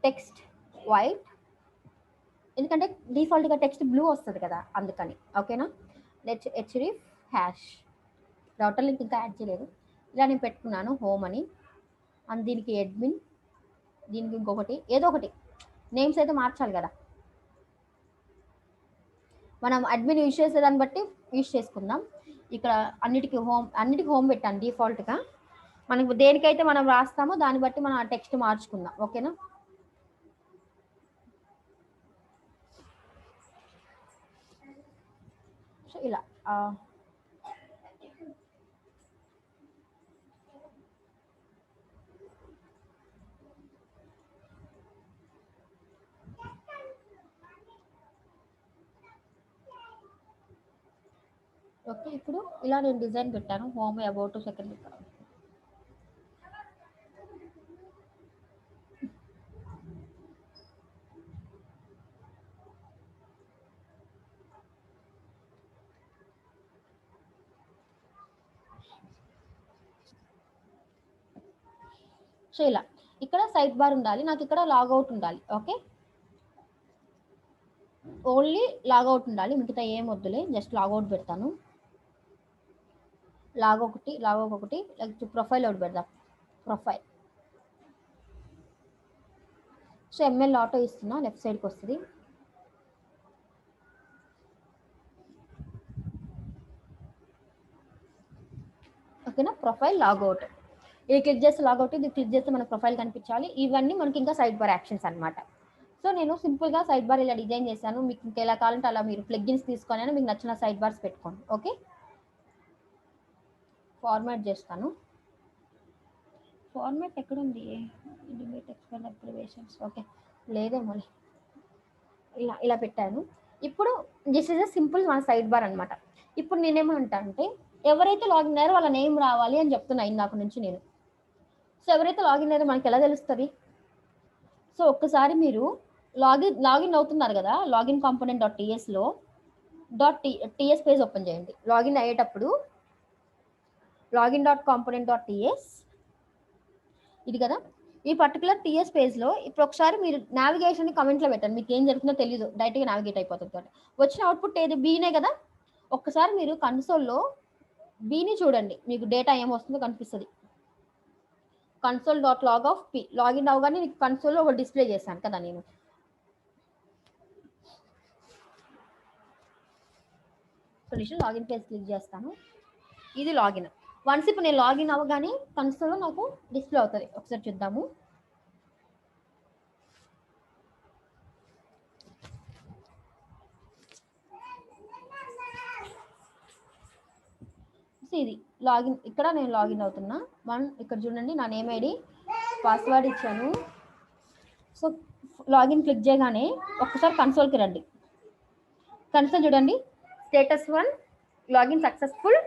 టెక్స్ట్ వైట్, ఎందుకంటే డిఫాల్ట్గా టెక్స్ట్ బ్లూ వస్తుంది కదా అందుకని. ఓకేనా, హెచ్డిఎఫ్ హ్యాష్ రౌటర్ లింక్ ఇంకా యాడ్ చేయలేదు. ఇలా నేను పెట్టుకున్నాను హోమ్ అని. అండ్ దీనికి అడ్మిన్, దీనికి ఇంకొకటి ఏదో ఒకటి నేమ్స్ అయితే మార్చాలి కదా. మనం అడ్మిన్ యూజ్ చేసే దాన్ని బట్టి యూజ్ చేసుకుందాం. ఇక్కడ అన్నిటికీ హోమ్ పెట్టాను డిఫాల్ట్గా. మనకు దేనికైతే మనం రాస్తామో దాన్ని బట్టి మనం ఆ టెక్స్ట్ మార్చుకుందాం. ఓకేనా, సో ఇలా ఓకే. ఇప్పుడు ఇలా నేను డిజైన్ పెట్టాను. Home about second. సో ఇలా ఇక్కడ సైడ్ బార్ ఉండాలి, నాకు ఇక్కడ లాగౌట్ ఉండాలి. ఓకే, ఓన్లీ లాగౌట్ ఉండాలి, మిగతా ఏం వద్దులే. జస్ట్ లాగౌట్ పెడతాను. లాగ్ ఒకటి లైక్ ప్రొఫైల్ ఒకటి పెడదాం. ప్రొఫైల్. సో ఎంఎల్ ఆటో ఇస్తున్నా, లెఫ్ట్ సైడ్కి వస్తుంది. ఓకేనా, ప్రొఫైల్ లాగౌట్. ఇది క్లిక్ చేస్తే లాగౌట్, ఇది క్లిక్ చేస్తే మన ప్రొఫైల్ కనిపించాలి. ఇవన్నీ మనకి ఇంకా సైడ్ బార్ యాక్షన్స్ అనమాట. సో నేను సింపుల్గా సైడ్ బార్ ఇలా డిజైన్ చేశాను. మీకు ఇంకా ఎలా కావాలంటే అలా మీరు ప్లగ్గిన్స్ తీసుకొని మీకు నచ్చిన సైడ్ బార్స్ పెట్టుకోండి. ఓకే, ఫార్మాట్ చేస్తాను. ఫార్మాట్ ఎక్కడుంది? ఓకే, లేదేమో. ఇలా పెట్టాను. ఇప్పుడు దిస్ ఇస్ అ సింపుల్ మన సైడ్ బార్ అనమాట. ఇప్పుడు నేనేమంటా అంటే ఎవరైతే లాగిన్ అయ్యారో వాళ్ళ నేమ్ రావాలి అని చెప్తున్నా ఇందాక నుంచి నేను. సో ఎవరైతే లాగిన్ అయ్యారో మనకి ఎలా తెలుస్తుంది? సో ఒక్కసారి మీరు లాగిన్ అవుతున్నారు కదా, login component .ts .ts page open చేయండి. లాగిన్ అయ్యేటప్పుడు login.component.ts ఇది కదా, ఈ పర్టికులర్ టీఎస్ పేజ్లో ఇప్పుడు ఒకసారి మీరు నావిగేషన్ కమెంట్లో పెట్టండి. మీకు ఏం జరుగుతుందో తెలియదు, డైరెక్ట్గా నావిగేట్ అయిపోతుంది. వచ్చిన అవుట్పుట్ ఏది? బీనే కదా. ఒక్కసారి మీరు కన్సోల్లో బీని చూడండి, మీకు డేటా ఏమొస్తుందో కనిపిస్తుంది. console.log of p లాగిన్ అవగానే నీకు కన్సోల్లో ఒక డిస్ప్లే చేశాను కదా నేను. సొల్యూషన్ లాగిన్ పేజ్ క్లిక్ చేస్తాను. ఇది లాగిన్. వన్స్ ఇప్పుడు నేను లాగిన్ అవ్వగానే కన్సోల్లో నాకు డిస్ప్లే అవుతుంది. ఒకసారి చూద్దాము. ఇది లాగిన్. ఇక్కడ నేను లాగిన్ అవుతున్నా. ఇక్కడ చూడండి నా నేమ్ ఐడి పాస్వర్డ్ ఇచ్చాను. సో లాగిన్ క్లిక్ చేయగానే ఒక్కసారి కన్సోల్కి రండి. కన్సోల్ చూడండి, స్టేటస్ 1 లాగిన్ సక్సెస్ఫుల్.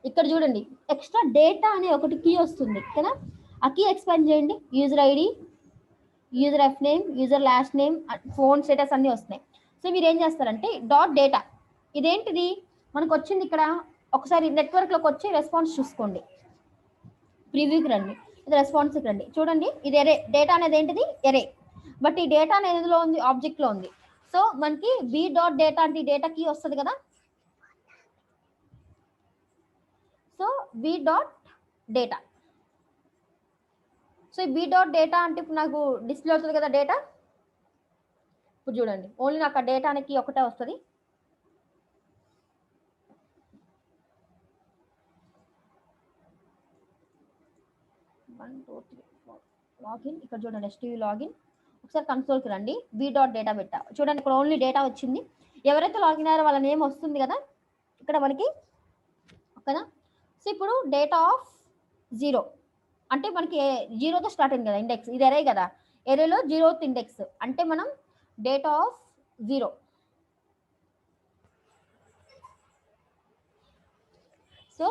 ఇక్కడ చూడండి ఎక్స్ట్రా డేటా అనే ఒకటి కీ వస్తుంది కదా, ఆ కీ ఎక్స్పాండ్ చేయండి. User ID, user F name, user last name, phone status అన్నీ వస్తున్నాయి. సో మీరు ఏం చేస్తారంటే .డేటా ఇదేంటిది మనకు వచ్చింది ఇక్కడ. ఒకసారి నెట్వర్క్లోకి వచ్చి రెస్పాన్స్ చూసుకోండి. ప్రివ్యూకి రండి, ఇది రెస్పాన్స్కి రండి. చూడండి ఇది ఎరే. డేటా అనేది ఏంటిది? ఎరే. బట్ ఈ డేటా అనేది ఎందులో ఉంది? ఆబ్జెక్ట్లో ఉంది. సో మనకి b.data అంటే ఈ డేటా కీ వస్తుంది కదా. So b.data. సో ఈ b.data అంటే ఇప్పుడు నాకు డిస్ప్లే అవుతుంది కదా డేటా. ఇప్పుడు చూడండి ఓన్లీ నాకు ఆ డేటానికి ఒకటే వస్తుంది. లాగిన్ ఇక్కడ చూడండి ఎస్టీవీ లాగిన్. ఒకసారి కన్సోల్కి రండి, బీ డాట్ డేటా పెట్టా చూడండి, ఇక్కడ ఓన్లీ డేటా వచ్చింది. ఎవరైతే లాగిన్ అయ్యారో వాళ్ళ నేమ్ వస్తుంది కదా ఇక్కడ మనకి ఓకేనా. సో ఇప్పుడు డేటా ఆఫ్ 0 అంటే మనకి 0తో స్టార్ట్ అయింది కదా ఇండెక్స్, ఇది ఎరే కదా, ఎరేలో 0th ఇండెక్స్ అంటే మనం data of 0. So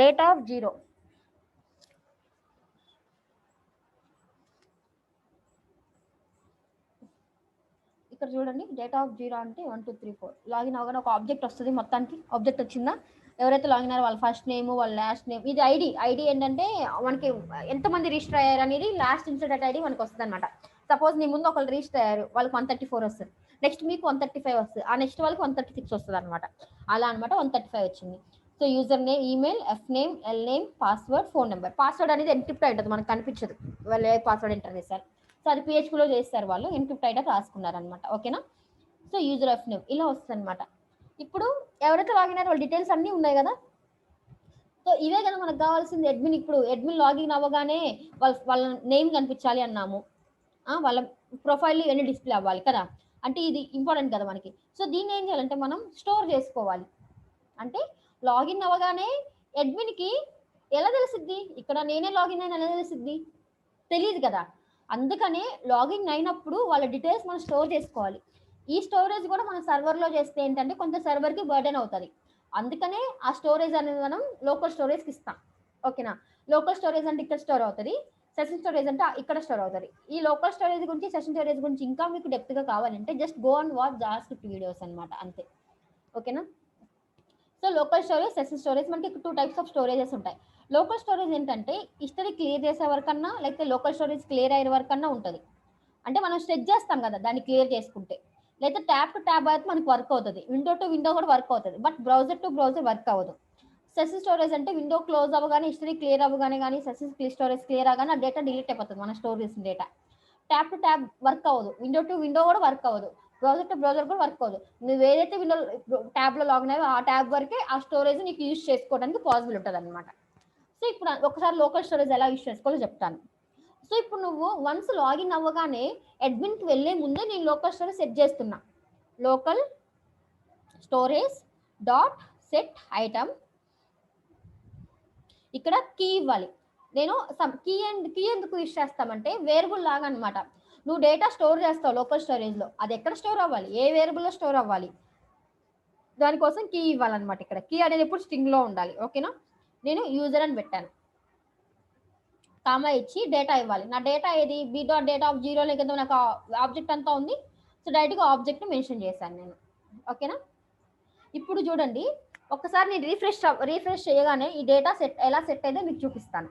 data of 0 ఇక్కడ చూడండి, డేటా ఆఫ్ 0 అంటే 1 2 3 4 లాగిన్ అవగానే ఒక ఆబ్జెక్ట్ వస్తుంది. మొత్తానికి ఆబ్జెక్ట్ వచ్చిందా, ఎవరైతే లాగిన్ అయ్యారో వాళ్ళ ఫస్ట్ నేమ్ వాళ్ళ లాస్ట్ నేమ్, ఇది ఐడి ఏంటంటే మనకి ఎంతమంది రిజిస్టర్ అయ్యారు అనేది లాస్ట్ ఇన్సిడెంట్ ఐడి మనకు వస్తుంది అనమాట. సపోజ్ నీ ముందు ఒకళ్ళు రిజిస్టర్ అయ్యారు, వాళ్ళకి 134 వస్తుంది, నెక్స్ట్ మీకు 135 వస్తుంది, ఆ నెక్స్ట్ వాళ్ళకి 136 వస్తుంది అనమాట. అలా అనమాట 135 వచ్చింది. So user name, email, F name, L name, password, phone number. Password అనేది ఎన్క్రిప్ట్ అయి ఉంటుంది, మనకు కనిపించదు వాళ్ళు ఏ పాస్వర్డ్ ఎంటర్ చేస్తారు. సో అది పిహెచ్పిలో చేస్తారు వాళ్ళు, ఎన్క్రిప్ట్ అయితే రాసుకున్నారు అనమాట. ఓకేనా. సో యూజర్ ఎఫ్ నేమ్ ఇలా వస్తుంది అనమాట. ఇప్పుడు ఎవరైతే లాగిన్ అయ్యారో వాళ్ళ డీటెయిల్స్ అన్నీ ఉన్నాయి కదా. సో ఇవే కదా మనకు కావాల్సింది. అడ్మిన్ ఇప్పుడు అడ్మిన్ లాగిన్ అవ్వగానే వాళ్ళ నేమ్ కనిపించాలి అన్నాము, వాళ్ళ ప్రొఫైల్ ఇవన్నీ డిస్ప్లే అవ్వాలి కదా, అంటే ఇది ఇంపార్టెంట్ కదా మనకి. సో దీన్ని ఏం చేయాలంటే మనం స్టోర్ చేసుకోవాలి. అంటే లాగిన్ అవ్వగానే అడ్మిన్కి ఎలా తెలిసిద్ది, ఇక్కడ నేనే లాగిన్ అయినా ఎలా తెలిసిద్ది, తెలియదు కదా. అందుకనే లాగిన్ అయినప్పుడు వాళ్ళ డీటెయిల్స్ మనం స్టోర్ చేసుకోవాలి. ఈ స్టోరేజ్ కూడా మనం సర్వర్లో చేస్తే ఏంటంటే కొంత సర్వర్కి బర్డెన్ అవుతుంది. అందుకనే ఆ స్టోరేజ్ అనేది మనం లోకల్ స్టోరేజ్కి ఇస్తాం. ఓకేనా. లోకల్ స్టోరేజ్ అంటే ఇక్కడ స్టోర్ అవుతుంది, సెషన్ స్టోరేజ్ అంటే ఇక్కడ స్టోర్ అవుతుంది. ఈ లోకల్ స్టోరేజ్ గురించి, సెషన్ స్టోరేజ్ గురించి ఇంకా మీకు డెప్త్గా కావాలంటే just go and watch JavaScript videos అనమాట, అంతే. ఓకేనా. So local storage, session storage, మనకి 2 టైప్స్ ఆఫ్ స్టోరేజెస్ ఉంటాయి. లోకల్ స్టోరేజ్ ఏంటంటే హిస్టరీ క్లియర్ చేసే వరకన్నా, లేకపోతే లోకల్ స్టోరేజ్ క్లియర్ అయ్యే వరకన్నా ఉంటుంది. అంటే మనం సెట్ చేస్తాం కదా దాన్ని క్లియర్ చేసుకుంటే, లేదా ట్యాబ్ టు ట్యాబ్ అయితే మనకి వర్క్ అవుతుంది, విండో టు విండో కూడా వర్క్ అవుతుంది, but browser to browser work అవ్వదు. సెషన్ స్టోరేజ్ అంటే విండో క్లోజ్ అవ్వగానే, హిస్టరీ క్లియర్ అవ్వగానే కానీ, సెషన్ స్టోరేజ్ క్లియర్ అవ్వగానే ఆ డేటా డిలీట్ అయిపోతుంది, మన స్టోర్ చేసిన data. Tab to tab work అవ్వదు, విండో టు విండో కూడా వర్క్ అవ్వదు, బ్రౌజర్ టు బ్రౌజర్ కూడా వర్క్ అవ్వదు. నువ్వు ఏదైతే విండో ట్యాబ్లో లాగిన్ అయ్యో ఆ ట్యాబ్ వరకే ఆ స్టోరేజ్ నీకు యూజ్ చేసుకోవడానికి పాసిబుల్ ఉంటుంది అనమాట. సో ఇప్పుడు ఒకసారి లోకల్ స్టోరేజ్ ఎలా యూజ్ చేసుకోవాలో చెప్తాను. సో ఇప్పుడు నువ్వు వన్స్ లాగిన్ అవ్వగానే అడ్మిన్కి వెళ్ళే ముందే నేను లోకల్ స్టోరేజ్ సెట్ చేస్తున్నా. Local storage dot set item, ఇక్కడ కీ ఇవ్వాలి. నేను కీ ఎందుకు యూజ్ చేస్తామంటే వేరియబుల్ లాగా అనమాట. నువ్వు డేటా స్టోర్ చేస్తావు లోకల్ స్టోరేజ్లో, అది ఎక్కడ స్టోర్ అవ్వాలి, ఏ వేరియబుల్లో స్టోర్ అవ్వాలి, దానికోసం కీ ఇవ్వాలన్నమాట. ఇక్కడ కీ అనేది ఎప్పుడు స్ట్రింగ్లో ఉండాలి. ఓకేనా. నేను యూజర్ అని పెట్టాను, కామా ఇచ్చి డేటా ఇవ్వాలి. నా డేటా ఏది, బీ డాట్ డేటా ఆఫ్ 0 కదా నాకు ఆబ్జెక్ట్ అంతా ఉంది. సో డైరెక్ట్గా ఆబ్జెక్ట్ మెన్షన్ చేశాను నేను. ఓకేనా. ఇప్పుడు చూడండి, ఒక్కసారి నేను రీఫ్రెష్ చేయగానే ఈ డేటా ఎలా సెట్ అయితే మీకు చూపిస్తాను.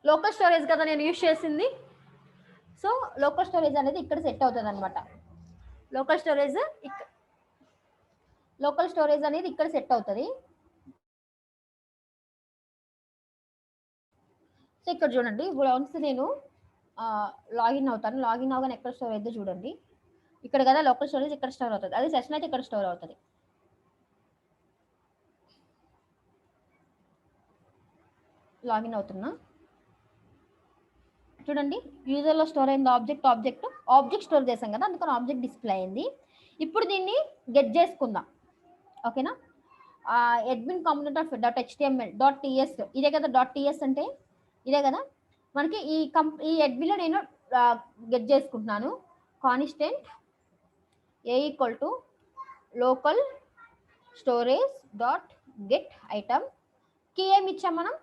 లోకల్ స్టోరేజ్ కదా నేను యూజ్ చేసింది. సో లోకల్ స్టోరేజ్ అనేది ఇక్కడ సెట్ అవుతుంది అనమాట. లోకల్ స్టోరేజ్ అనేది ఇక్కడ సెట్ అవుతుంది. సో ఇక్కడ చూడండి, ఇప్పుడు వన్స్ నేను లాగిన్ అవుతాను, లాగిన్ అవగానే ఎక్కడ స్టోర్ అయితే చూడండి, ఇక్కడ కదా లోకల్ స్టోరేజ్ ఇక్కడ స్టోర్ అవుతుంది, అదే సెషన్ అయితే ఇక్కడ స్టోర్ అవుతుంది. లాగిన్ అవుతున్నా, చూడండి యూజర్లో స్టోర్ అయింది ఆబ్జెక్ట్ స్టోర్ చేసాం కదా, అందుకని ఆబ్జెక్ట్ డిస్ప్లే అయింది. ఇప్పుడు దీన్ని గెట్ చేసుకుందాం. ఓకేనా. Admin component of .html .ts ఇదే కదా, .ts అంటే ఇదే కదా మనకి. ఈ అడ్మిన్లో నేను గెట్ చేసుకుంటున్నాను. Constant a equal to local storage dot get item, key ఏమి ఇచ్చాం మనం,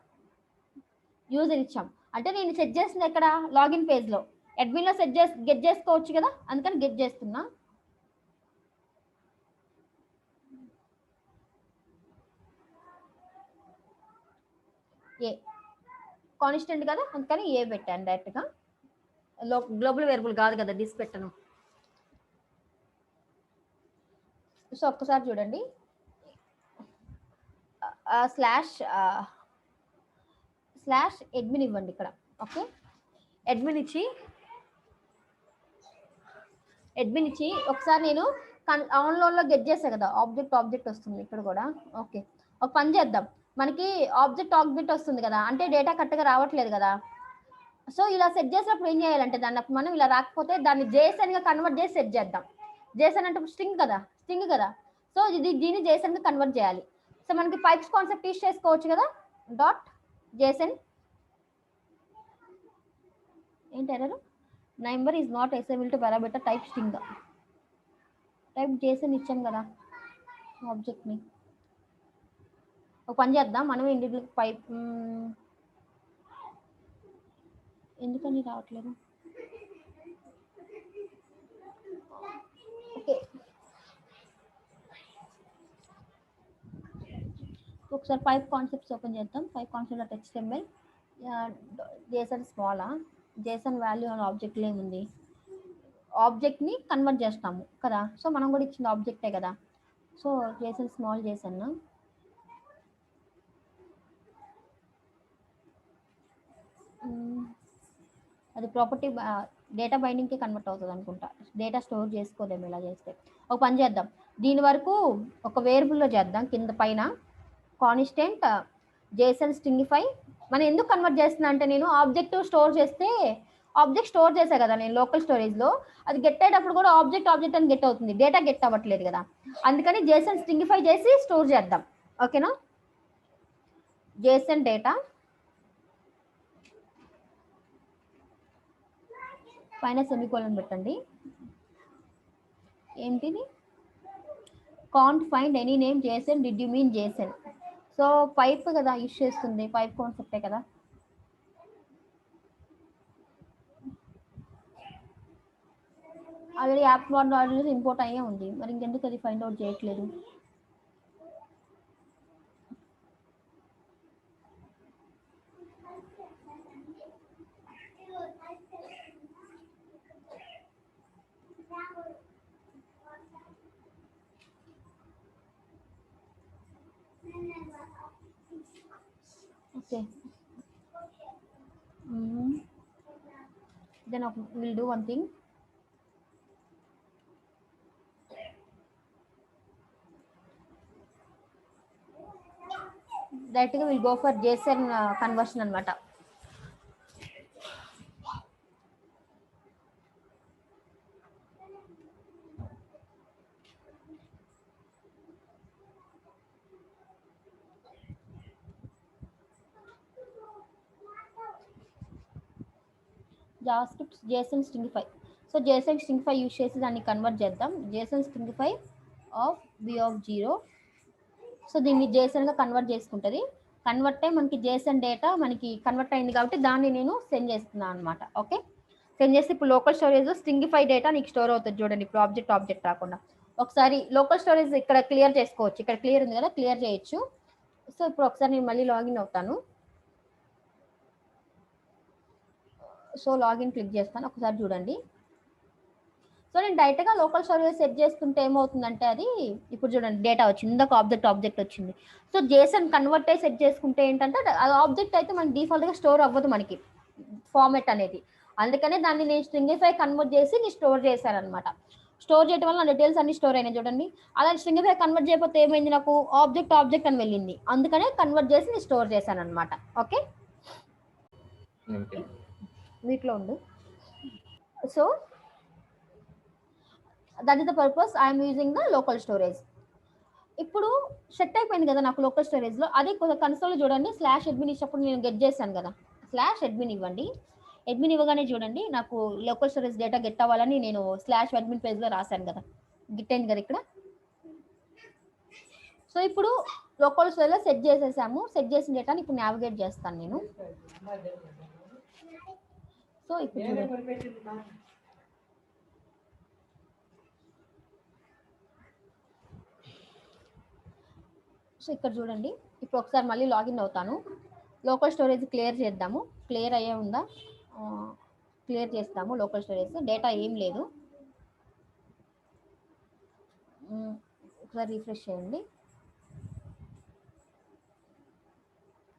యూజర్ ఇచ్చాం. అంటే నేను సెట్ చేసింది ఎక్కడ, లాగిన్ పేజ్లో, అడ్మిన్లో గెట్ చేసుకోవచ్చు కదా, అందుకని గెట్ చేస్తున్నా. ఏ కాన్స్టెంట్ కదా, అందుకని ఏ పెట్టాను డైరెక్ట్గా, గ్లోబల్ వేరియబుల్ కాదు కదా డిస్ పెట్టను. సో ఒక్కసారి చూడండి, స్లాష్ అడ్మిన్ ఇవ్వండి ఇక్కడ. ఓకే, అడ్మిన్ ఇచ్చి అడ్మిన్ ఇచ్చి ఒకసారి నేను ఆన్లైన్లో గెట్ చేస్తాను కదా, ఆబ్జెక్ట్ వస్తుంది ఇక్కడ కూడా. ఓకే, ఒక పని చేద్దాం, మనకి ఆబ్జెక్ట్ వస్తుంది కదా, అంటే డేటా కరెక్ట్గా రావట్లేదు కదా. సో ఇలా సెట్ చేసినప్పుడు ఏం చేయాలంటే దాన్ని మనం ఇలా రాకపోతే దాన్ని జేసన్ గా కన్వర్ట్ చేసి సెట్ చేద్దాం. జేసన్ అంటే స్ట్రింగ్ కదా. సో దీన్ని జేసన్ గా కన్వర్ట్ చేయాలి. సో మనకి పైప్స్ కాన్సెప్ట్ యూస్ చేసుకోవచ్చు కదా. డాట్ జేసన్ ఏంటి error, number is not assignable to parameter type string. Type Jason ఇచ్చాం కదా ఆబ్జెక్ట్ ని. ఒక పని చేద్దాం, మనం ఇండివిజువల్ పైప్ ఎందుకని రావట్లేదు. ఓకే, ఒకసారి పైప్ కాన్సెప్ట్స్ ఓపెన్ చేద్దాం. పైప్ కాన్సెప్ట్ HTML జేసన్ స్మాలా, జేసన్ వాల్యూ అని ఆబ్జెక్ట్లో ఏముంది, ఆబ్జెక్ట్ని కన్వర్ట్ చేస్తాము కదా. సో మనం కూడా ఇచ్చిన ఆబ్జెక్టే కదా. సో జేసన్ స్మాల్ జేసన్ అది ప్రాపర్టీ డేటా బైండింగ్కి కన్వర్ట్ అవుతుంది అనుకుంటా. డేటా స్టోర్ చేసుకోలేము ఇలా చేస్తే. ఒక పని చేద్దాం, దీని వరకు ఒక వేరియబుల్లో చేద్దాం. కింద పైన కాన్స్టెంట్ జేసన్ స్ట్రింగిఫై. మనం ఎందుకు కన్వర్ట్ చేస్తున్నా అంటే, నేను ఆబ్జెక్ట్ స్టోర్ చేసా కదా నేను లోకల్ స్టోరేజ్లో. అది గెట్ అయ్యేటప్పుడు కూడా ఆబ్జెక్ట్ అని గెట్ అవుతుంది, డేటా గెట్ అవ్వట్లేదు కదా. అందుకని జేసన్ స్ట్రింగిఫై చేసి స్టోర్ చేద్దాం. ఓకేనా, జేసన్ డేటా పైన సెమికోలన్ పెట్టండి. ఏంటిది, can't find any name Jason, did you mean Jason. So pipe కదా యూస్ చేస్తుంది, పైప్ కాన్సెప్టే కదా. ఆల్రెడీ యాప్ మోడ్యూల్ ఇంపోర్ట్ అయ్యే ఉంది, మరి ఇంకెందుకు అది ఫైండ్ అవుట్ చేయట్లేదు. Okay, then we'll do one thing. Directly we'll go for JSON conversion అనమాట. JavaScript JSON stringify. So JSON stringify use చేసి దాన్ని కన్వర్ట్ చేద్దాం. JSON stringify of v0. So దీన్ని JSON గా కన్వర్ట్ చేసుకుంటుంది. కన్వర్ట్ అయ్యి మనకి JSON డేటా మనకి కన్వర్ట్ అయింది కాబట్టి దాన్ని నేను సెండ్ చేస్తున్నాను అనమాట. ఓకే, సెండ్ చేసి ఇప్పుడు లోకల్ స్టోరేజ్ స్ట్రింగిఫై డేటా నీకు స్టోర్ అవుతుంది చూడండి. ఇప్పుడు ఆబ్జెక్ట్ రాకుండా ఒకసారి లోకల్ స్టోరేజ్ ఇక్కడ క్లియర్ చేసుకోవచ్చు. ఇక్కడ క్లియర్ ఉంది కదా, క్లియర్ చేయొచ్చు. సో ఇప్పుడు ఒకసారి నేను మళ్ళీ లాగిన్ అవుతాను. సో లాగిన్ క్లిక్ చేస్తాను, ఒకసారి చూడండి. సో నేను డైరెక్ట్గా లోకల్ స్టోరేజ్ సెట్ చేసుకుంటే ఏమవుతుందంటే, అది ఇప్పుడు చూడండి డేటా వచ్చింది, ఇందాక ఆబ్జెక్ట్ వచ్చింది. సో JSON కన్వర్ట్ అయ్యి సెట్ చేసుకుంటే ఏంటంటే, అది ఆబ్జెక్ట్ అయితే మనకి డిఫాల్ట్గా స్టోర్ అవ్వదు మనకి ఫార్మెట్ అనేది. అందుకనే దాన్ని నేను స్ట్రింగిఫై కన్వర్ట్ చేసి నేను స్టోర్ చేశాను అనమాట. స్టోర్ చేయడం వల్ల నా డీటెయిల్స్ అన్ని స్టోర్ అయినాయి చూడండి. అలా స్ట్రింగిఫై కన్వర్ట్ చేయకపోతే ఏమైంది, నాకు ఆబ్జెక్ట్ అని వెళ్ళింది. అందుకనే కన్వర్ట్ చేసి నేను స్టోర్ చేశాను అనమాట. ఓకే, వీటిలో ఉండు. So that is the purpose I'm using the local storage. ఇప్పుడు సెట్ అయిపోయింది కదా నాకు లోకల్ స్టోరేజ్లో. అదే కన్సోల్ చూడండి, /admin ఇచ్చినప్పుడు నేను గెట్ చేశాను కదా. /admin ఇవ్వండి. అడ్మిన్ ఇవ్వగానే చూడండి నాకు లోకల్ స్టోరేజ్ డేటా గెట్ అవ్వాలని నేను /admin పేజ్లో రాశాను కదా, గిట్ అయింది కదా ఇక్కడ. సో ఇప్పుడు లోకల్ స్టోరేజ్లో సెట్ చేసేసాము. సెట్ చేసిన డేటాని ఇప్పుడు నావిగేట్ చేస్తాను నేను. సో ఇప్పుడు చూడండి, సో ఇక్కడ చూడండి. ఇప్పుడు ఒకసారి మళ్ళీ లాగిన్ అవుతాను. లోకల్ స్టోరేజ్ క్లియర్ చేద్దాము. క్లియర్ అయ్యే ఉందా, క్లియర్ చేస్తాము. లోకల్ స్టోరేజ్ డేటా ఏం లేదు. ఒకసారి రిఫ్రెష్ చేయండి.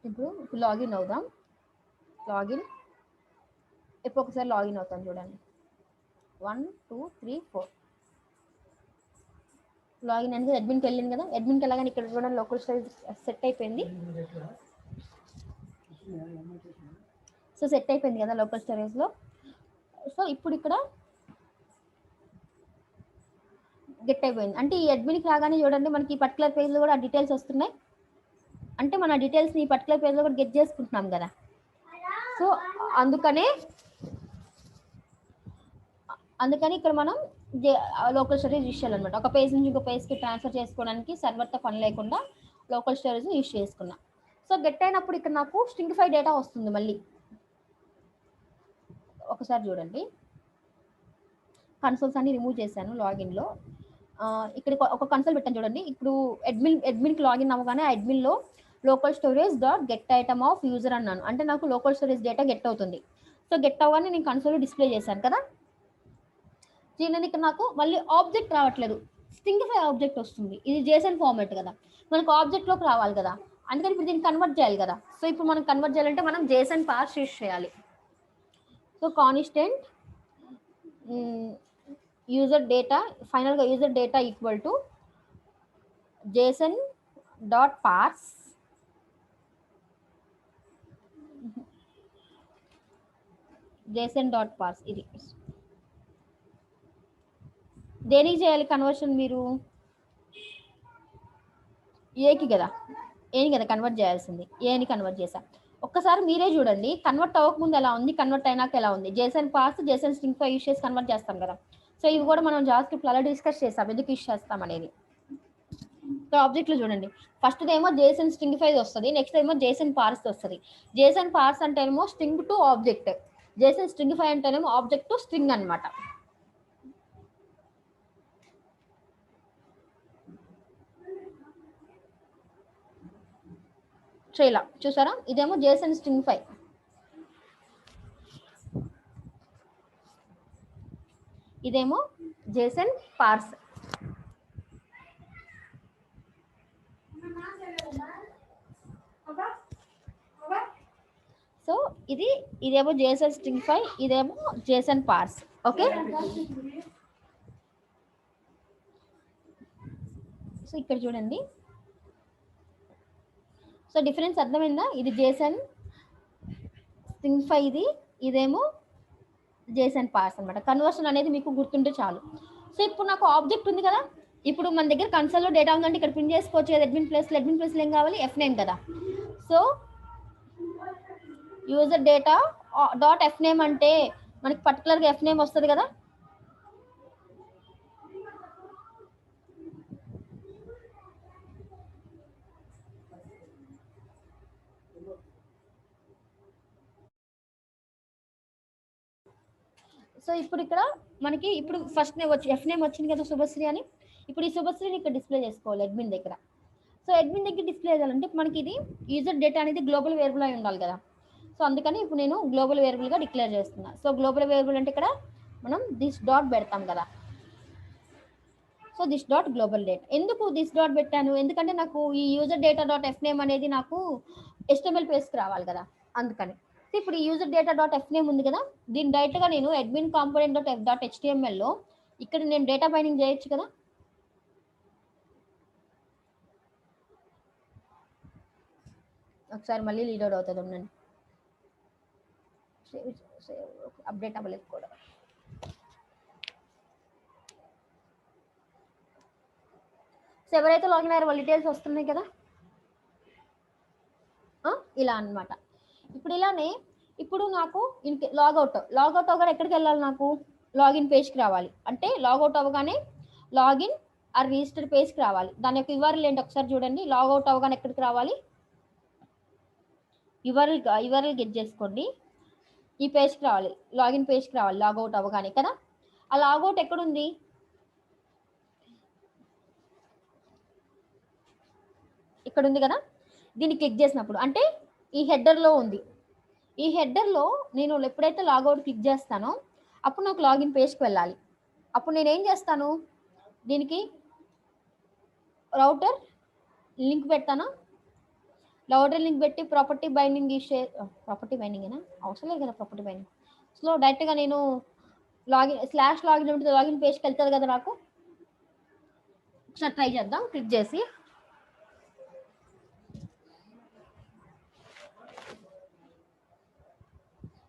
ఇప్పుడు లాగిన్ అవుదాం. లాగిన్ ఇప్పుడు ఒకసారి లాగిన్ అవుతాను చూడండి. 1 2 3 4 లాగిన్ అనేది అడ్మిన్కి వెళ్ళింది కదా. అడ్మిన్కి వెళ్ళగానే ఇక్కడ చూడండి లోకల్ స్టోరేజ్ సెట్ అయిపోయింది. సో సెట్ అయిపోయింది కదా లోకల్ స్టోరేజ్లో. సో ఇప్పుడు ఇక్కడ గెట్ అయిపోయింది. అంటే ఈ అడ్మిన్కి రాగానే చూడండి మనకి ఈ పర్టికులర్ పేజ్లో కూడా డీటెయిల్స్ వస్తున్నాయి. అంటే మన డీటెయిల్స్ని ఈ పర్టికులర్ పేజ్లో కూడా గెట్ చేసుకుంటున్నాం కదా. సో అందుకని ఇక్కడ మనం లోకల్ స్టోరేజ్ యూస్ చేయాలన్నమాట. ఒక పేజ్ నుంచి ఇంకో పేజ్కి ట్రాన్స్ఫర్ చేసుకోవడానికి సర్వర్తో పని లేకుండా లోకల్ స్టోరేజ్ యూస్ చేసుకున్నాం. సో గెట్ అయినప్పుడు ఇక్కడ నాకు స్ట్రింగిఫై డేటా వస్తుంది. మళ్ళీ ఒకసారి చూడండి, కన్సోల్స్ అన్ని రిమూవ్ చేశాను లాగిన్లో. ఇక్కడ ఒక కన్సోల్ పెట్టాను చూడండి. ఇప్పుడు అడ్మిన్కి లాగిన్ అవ్వగానే అడ్మిన్లో local storage dot get item of user అన్నాను. అంటే నాకు లోకల్ స్టోరేజ్ డేటా గెట్ అవుతుంది. సో గెట్ అవ్వగానే నేను కన్సోల్లో డిస్ప్లే చేశాను కదా. దీనిని ఇక్కడ నాకు మళ్ళీ ఆబ్జెక్ట్ రావట్లేదు, స్ట్రింగిఫై ఆబ్జెక్ట్ వస్తుంది. ఇది జేసన్ ఫార్మాట్ కదా, మనకు ఆబ్జెక్ట్లోకి రావాలి కదా. అందుకని ఇప్పుడు దీన్ని కన్వర్ట్ చేయాలి కదా. సో ఇప్పుడు మనం కన్వర్ట్ చేయాలంటే మనం జేసన్ పార్స్ యూస్ చేయాలి. సో కాన్స్టెంట్ యూజర్ డేటా, ఫైనల్గా user data equal to Jason dot పార్స్ ఇది దేనికి చేయాలి కన్వర్షన్? మీరు ఏకి కదా, ఏని కదా కన్వర్ట్ చేయాల్సింది. ఏని కన్వర్ట్ చేసా. ఒక్కసారి మీరే చూడండి, కన్వర్ట్ అవ్వకముందు ఎలా ఉంది, కన్వర్ట్ అయినాక ఎలా ఉంది. జేసన్ పార్స్ జేసన్ స్ట్రింగ్ యూస్ చేసి కన్వర్ట్ చేస్తాం కదా. సో ఇవి కూడా మనం జావాస్క్రిప్ట్లో అలా డిస్కస్ చేస్తాం, ఎందుకు యూస్ చేస్తాం అనేది. సో ఆబ్జెక్ట్లో చూడండి, ఫస్ట్ ఏమో జేసన్ స్ట్రింగిఫై వస్తుంది, నెక్స్ట్ ఏమో జేసన్ పార్స్ వస్తుంది. జేసన్ పార్స్ అంటేనేమో స్ట్రింగ్ టు ఆబ్జెక్ట్, జేసన్ స్ట్రింగిఫై అంటేనేమో ఆబ్జెక్ట్ టు స్ట్రింగ్ అనమాట. సో ఇలా చూసారా, ఇదేమో జేసన్ స్ట్రింగిఫై, ఇదేమో జేసన్ పార్స్. సో ఇదేమో జేసన్ స్ట్రింగిఫై, ఇదేమో జేసన్ పార్స్. ఓకే, సో ఇక్కడ చూడండి. సో డిఫరెన్స్ అర్థమైందా? ఇది జేసన్ స్ట్రింగిఫై, ఇదేమో జేసన్ పార్స్ అనమాట. కన్వర్షన్ అనేది మీకు గుర్తుంటే చాలు. సో ఇప్పుడు నాకు ఆబ్జెక్ట్ ఉంది కదా, ఇప్పుడు మన దగ్గర కన్సోల్లో డేటా ఉందంటే ఇక్కడ ప్రింట్ చేసుకోవచ్చు కదా. అడ్మిన్ ప్లేస్లో ఏం కావాలి? F9 కదా. So user data dot F9 అంటే మనకి పర్టికులర్గా F9 వస్తుంది కదా. సో ఇప్పుడు ఇక్కడ మనకి ఇప్పుడు ఫస్ట్ F9 వచ్చింది కదా, శుభశ్రీ అని. ఇప్పుడు ఈ శుభశ్రీని ఇక్కడ డిస్ప్లే చేసుకోవాలి అడ్మిన్ దగ్గర. సో అడ్మిన్ దగ్గర డిస్ప్లే చేయాలంటే మనకి ఇది యూజర్ డేటా అనేది గ్లోబల్ వేరియబుల్ అయి ఉండాలి కదా. సో అందుకని ఇప్పుడు నేను గ్లోబల్ వేరియబుల్గా డిక్లేర్ చేస్తున్నా. సో గ్లోబల్ వేరియబుల్ అంటే ఇక్కడ మనం దిస్ డాట్ పెడతాం కదా. So this dot global data. ఎందుకు దిస్ డాట్ పెట్టాను? ఎందుకంటే నాకు ఈ యూజర్ డేటా డాట్ F9 అనేది నాకు HTML పేజ్కి రావాలి కదా, అందుకని. ఇప్పుడు ఈ యూజర్ డేటా డాట్ F9 ఉంది కదా, దీన్ని డైరెక్ట్గా నేను అడ్మిన్ కాంపోనెంట్ డాట్ HTMLలో ఇక్కడ నేను డేటా బైండింగ్ చేయొచ్చు కదా. ఒకసారి మళ్ళీ రీలోడ్ అవుతుంది, ఉండండి. అప్డేట్ అవ్వలేదు కూడా. సో ఎవరైతే లాగిన్ అయ్యారో వాళ్ళ డీటెయిల్స్ వస్తున్నాయి కదా, ఇలా అన్నమాట. ఇప్పుడు ఇలానే ఇప్పుడు నాకు లాగౌట్ అవ్వగానే ఎక్కడికి వెళ్ళాలి? నాకు లాగిన్ పేజ్కి రావాలి. అంటే లాగౌట్ అవ్వగానే లాగిన్ ఆర్ రిజిస్టర్ పేజ్కి రావాలి. దాని యొక్క URL ఏంటి ఒకసారి చూడండి. లాగౌట్ అవ్వగానే ఎక్కడికి రావాలి? URL గెట్ చేసుకోండి. ఈ పేజ్కి రావాలి, లాగిన్ పేజ్కి రావాలి లాగౌట్ అవ్వగానే కదా. ఆ లాగౌట్ ఎక్కడుంది? ఇక్కడ ఉంది కదా. దీన్ని క్లిక్ చేసినప్పుడు అంటే ఈ హెడర్లో ఉంది. ఈ హెడర్లో నేను ఎప్పుడైతే లాగౌట్ క్లిక్ చేస్తానో అప్పుడు నాకు లాగిన్ పేజ్కి వెళ్ళాలి. అప్పుడు నేను ఏం చేస్తాను, దీనికి రౌటర్ లింక్ పెడతాను. రౌటర్ లింక్ పెట్టి ప్రాపర్టీ బైండింగ్ ప్రాపర్టీ బైండింగేనా? అవసరం లేదు కదా ప్రాపర్టీ బైండింగ్. సో డైరెక్ట్గా నేను లాగిన్ ఉంటుంది, లాగిన్ పేజ్కి వెళ్తుంది కదా నాకు. ఒకసారి ట్రై చేద్దాం క్లిక్ చేసి.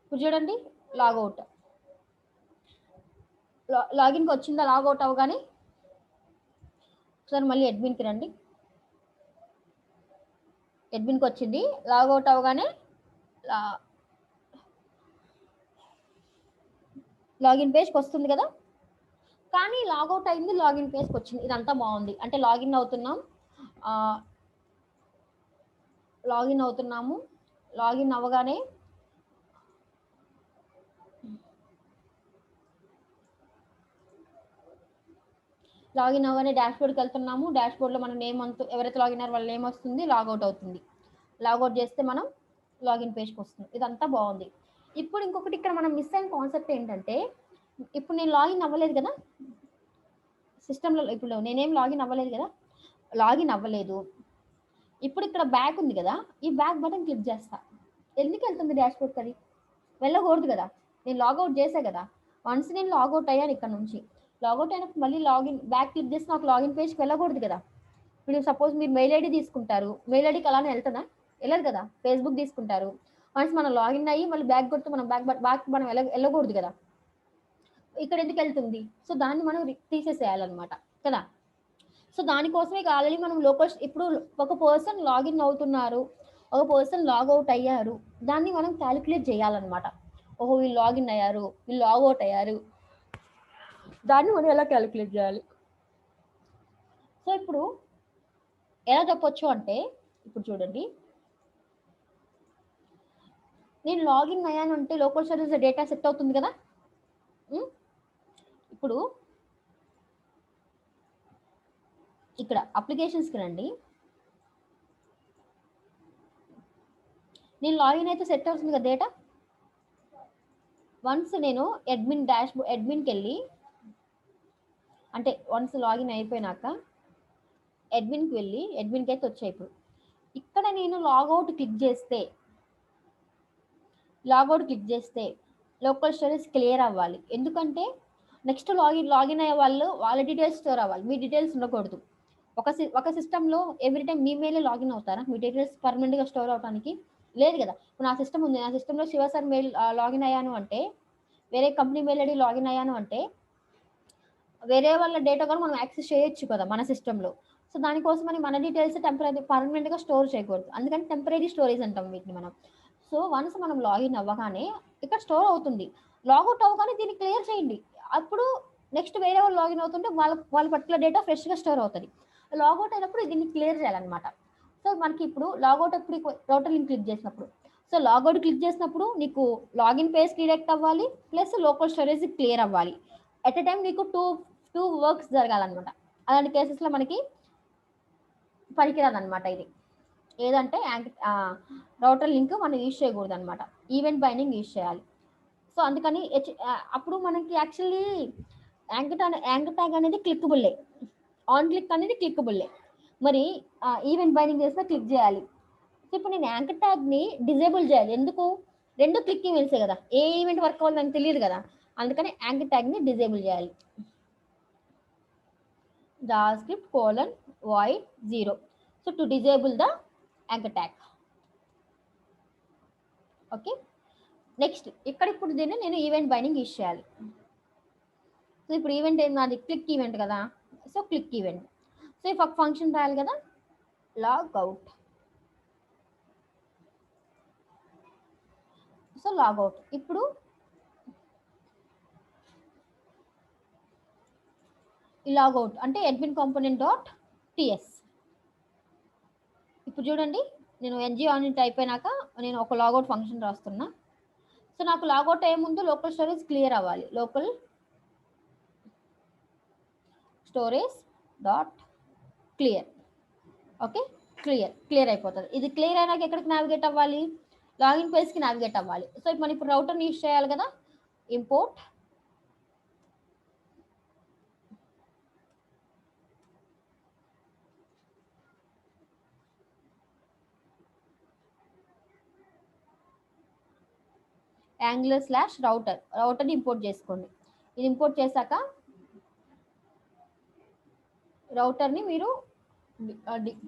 ఇప్పుడు చూడండి లాగౌట్, లాగిన్కి వచ్చిందా లాగౌట్ అవగానే. ఒకసారి మళ్ళీ అడ్మిన్కి రండి. అడ్మిన్కి వచ్చింది, లాగౌట్ అవగానే లాగిన్ పేజ్కి వస్తుంది కదా. కానీ లాగౌట్ అయింది, లాగిన్ పేజ్కి వచ్చింది, ఇదంతా బాగుంది. అంటే లాగిన్ అవుతున్నాం, లాగిన్ అవుతున్నాము. లాగిన్ అవ్వగానే డాష్బోర్డ్కి వెళ్తున్నాము. డాష్బోర్డ్లో మన నేమ్ ఎవరైతే లాగిన్ అయ్యారో వాళ్ళ నేమ్ వస్తుంది, లాగౌట్ అవుతుంది. లాగౌట్ చేస్తే మనం లాగిన్ పేజ్కి వస్తుంది. ఇదంతా బాగుంది. ఇప్పుడు ఇంకొకటి ఇక్కడ మనం మిస్ అయిన కాన్సెప్ట్ ఏంటంటే, ఇప్పుడు నేను లాగిన్ అవ్వలేదు కదా సిస్టంలో, ఇప్పుడు నేనేం లాగిన్ అవ్వలేదు కదా, లాగిన్ అవ్వలేదు. ఇప్పుడు ఇక్కడ బ్యాక్ ఉంది కదా, ఈ బ్యాక్ బటన్ క్లిక్ చేస్తా. ఎందుకు వెళ్తుంది డాష్బోర్డ్కి? అది వెళ్ళకూడదు కదా, నేను లాగౌట్ చేసా కదా. వన్స్ నేను లాగౌట్ అయ్యాను, ఇక్కడ నుంచి లాగౌట్ అయినప్పుడు మళ్ళీ లాగిన్ బ్యాక్ క్లిక్ చేసి నాకు లాగిన్ పేజ్కి వెళ్ళకూడదు కదా. ఇప్పుడు సపోజ్ మీరు మెయిల్ ఐడి తీసుకుంటారు, మెయిల్ ఐడికి అలానే వెళ్తుందా? వెళ్ళదు కదా. ఫేస్బుక్ తీసుకుంటారు, వన్స్ మనం లాగిన్ అయ్యి మళ్ళీ బ్యాక్ కొడితే మనం బ్యాక్ మనం వెళ్ళకూడదు కదా. ఇక్కడ ఎందుకు వెళ్తుంది? సో దాన్ని మనం తీసేసేయాలన్నమాట కదా. సో దానికోసమే ఆల్రెడీ మనం ఇప్పుడు ఒక పర్సన్ లాగిన్ అవుతున్నారు, ఒక పర్సన్ లాగౌట్ అయ్యారు, దాన్ని మనం క్యాలిక్యులేట్ చేయాలన్నమాట. ఓహో వీళ్ళు లాగిన్ అయ్యారు, వీళ్ళు లాగౌట్ అయ్యారు, దాన్ని మనం ఎలా క్యాలిక్యులేట్ చేయాలి. సో ఇప్పుడు ఎలా చెప్పొచ్చు అంటే, ఇప్పుడు చూడండి, నేను లాగిన్ అయ్యాను అంటే లోకల్ సర్వీస్ డేటా సెట్ అవుతుంది కదా. ఇప్పుడు ఇక్కడ అప్లికేషన్స్కి రండి. నేను లాగిన్ అయితే సెట్ అవుతుంది కదా డేటా. వన్స్ నేను అడ్మిన్కి వెళ్ళి, అంటే వన్స్ లాగిన్ అయిపోయినాక అడ్మిన్కి వెళ్ళి, అడ్మిన్కి అయితే వచ్చాయి. ఇప్పుడు ఇక్కడ నేను లాగౌట్ క్లిక్ చేస్తే లోకల్ స్టోరేజ్ క్లియర్ అవ్వాలి. ఎందుకంటే నెక్స్ట్ లాగిన్ అయ్యే వాళ్ళ డీటెయిల్స్ స్టోర్ అవ్వాలి, మీ డీటెయిల్స్ ఉండకూడదు. ఒక సిస్టంలో ఎవ్రీ టైం మీ మెయిల్ లాగిన్ అవుతారా? మీ డీటెయిల్స్ పర్మనెంట్గా స్టోర్ అవడానికి లేదు కదా. ఇప్పుడు నా సిస్టమ్ ఉంది, నా సిస్టంలో శివ సార్ మెయిల్ లాగిన్ అయ్యాను అంటే, వేరే కంపెనీ మెయిల్ ఐడి లాగిన్ అయ్యాను అంటే వేరే వాళ్ళ డేటా కూడా మనం యాక్సెస్ చేయొచ్చు కదా మన సిస్టంలో. సో దానికోసమని మన డీటెయిల్స్ పర్మనెంట్గా స్టోర్ చేయకూడదు, అందుకని టెంపరీ స్టోరేజ్ అంటాం వీటిని మనం. సో వన్స్ మనం లాగిన్ అవ్వగానే ఇక్కడ స్టోర్ అవుతుంది, లాగౌట్ అవ్వగానే దీన్ని క్లియర్ చేయండి. అప్పుడు నెక్స్ట్ వేరే వాళ్ళు లాగిన్ అవుతుంటే వాళ్ళ పర్టికులర్ డేటా ఫ్రెష్గా స్టోర్ అవుతుంది. లాగౌట్ అయినప్పుడు దీన్ని క్లియర్ చేయాలన్నమాట. సో మనకి ఇప్పుడు లాగౌట్ అప్పుడు రౌటర్ లింక్ క్లిక్ చేసినప్పుడు, సో లాగౌట్ క్లిక్ చేసినప్పుడు నీకు లాగిన్ పేజ్ రిడైరెక్ట్ అవ్వాలి, ప్లస్ లోకల్ స్టోరేజ్ క్లియర్ అవ్వాలి. ఎట్ ఎ టైం నీకు టూ వర్క్స్ జరగాలన్నమాట. అలాంటి కేసెస్లో మనకి పనికిరాదన్నమాట ఇది. ఏదంటే రౌటర్ లింక్ మనం యూజ్ చేయకూడదు అనమాట, ఈవెంట్ బైండింగ్ యూజ్ చేయాలి. సో అందుకని అప్పుడు మనకి యాక్చువల్లీ యాంకర్ ట్యాగ్ అనేది క్లిక్కబుల్లే, ఆన్ క్లిక్ అనేది క్లిక్కబుల్లే. మరి ఈవెంట్ బైండింగ్ చేసినా క్లిక్ చేయాలి. సో ఇప్పుడు నేను యాంకర్ ట్యాగ్ని డిజేబుల్ చేయాలి. ఎందుకు? రెండు క్లిక్ ఈవెంట్సే కదా, ఏ ఈవెంట్ వర్క్ అవ్వాలి నాకు తెలియదు కదా, అందుకని యాంకర్ ట్యాగ్ని డిజేబుల్ చేయాలి. JavaScript :void 0. So to disable the anchor tag. Okay, next ఇక్కడ ఇప్పుడు దీన్ని నేను ఈవెంట్ బైండింగ్ యూజ్ చేయాలి. సో ఇప్పుడు ఈవెంట్ ఏంది, అది క్లిక్ ఈవెంట్ కదా. సో క్లిక్ ఈవెంట్, సో ఈ ఫంక్షన్ రాయాలి కదా, లాగౌట్. సో లాగౌట్ ఇప్పుడు లాగౌట్ అంటే admin component డాట్ ts. ఇప్పుడు చూడండి, నేను ng on it అయిపోయినాక నేను ఒక లాగౌట్ ఫంక్షన్ రాస్తున్నా. సో నాకు లాగౌట్ అయ్యే ముందు లోకల్ స్టోరేజ్ క్లియర్ అవ్వాలి, local storage dot clear. Okay, clear అయిపోతుంది. ఇది క్లియర్ అయినాక ఎక్కడికి నావిగేట్ అవ్వాలి? లాగిన్ పేజ్కి నావిగేట్ అవ్వాలి. సో మనం ఇప్పుడు రౌటర్ని యూజ్ చేయాలి కదా, ఇంపోర్ట్ యాంగులర్ /router, రౌటర్ని ఇంపోర్ట్ చేసుకోండి. ఇది ఇంపోర్ట్ చేశాక రౌటర్ని మీరు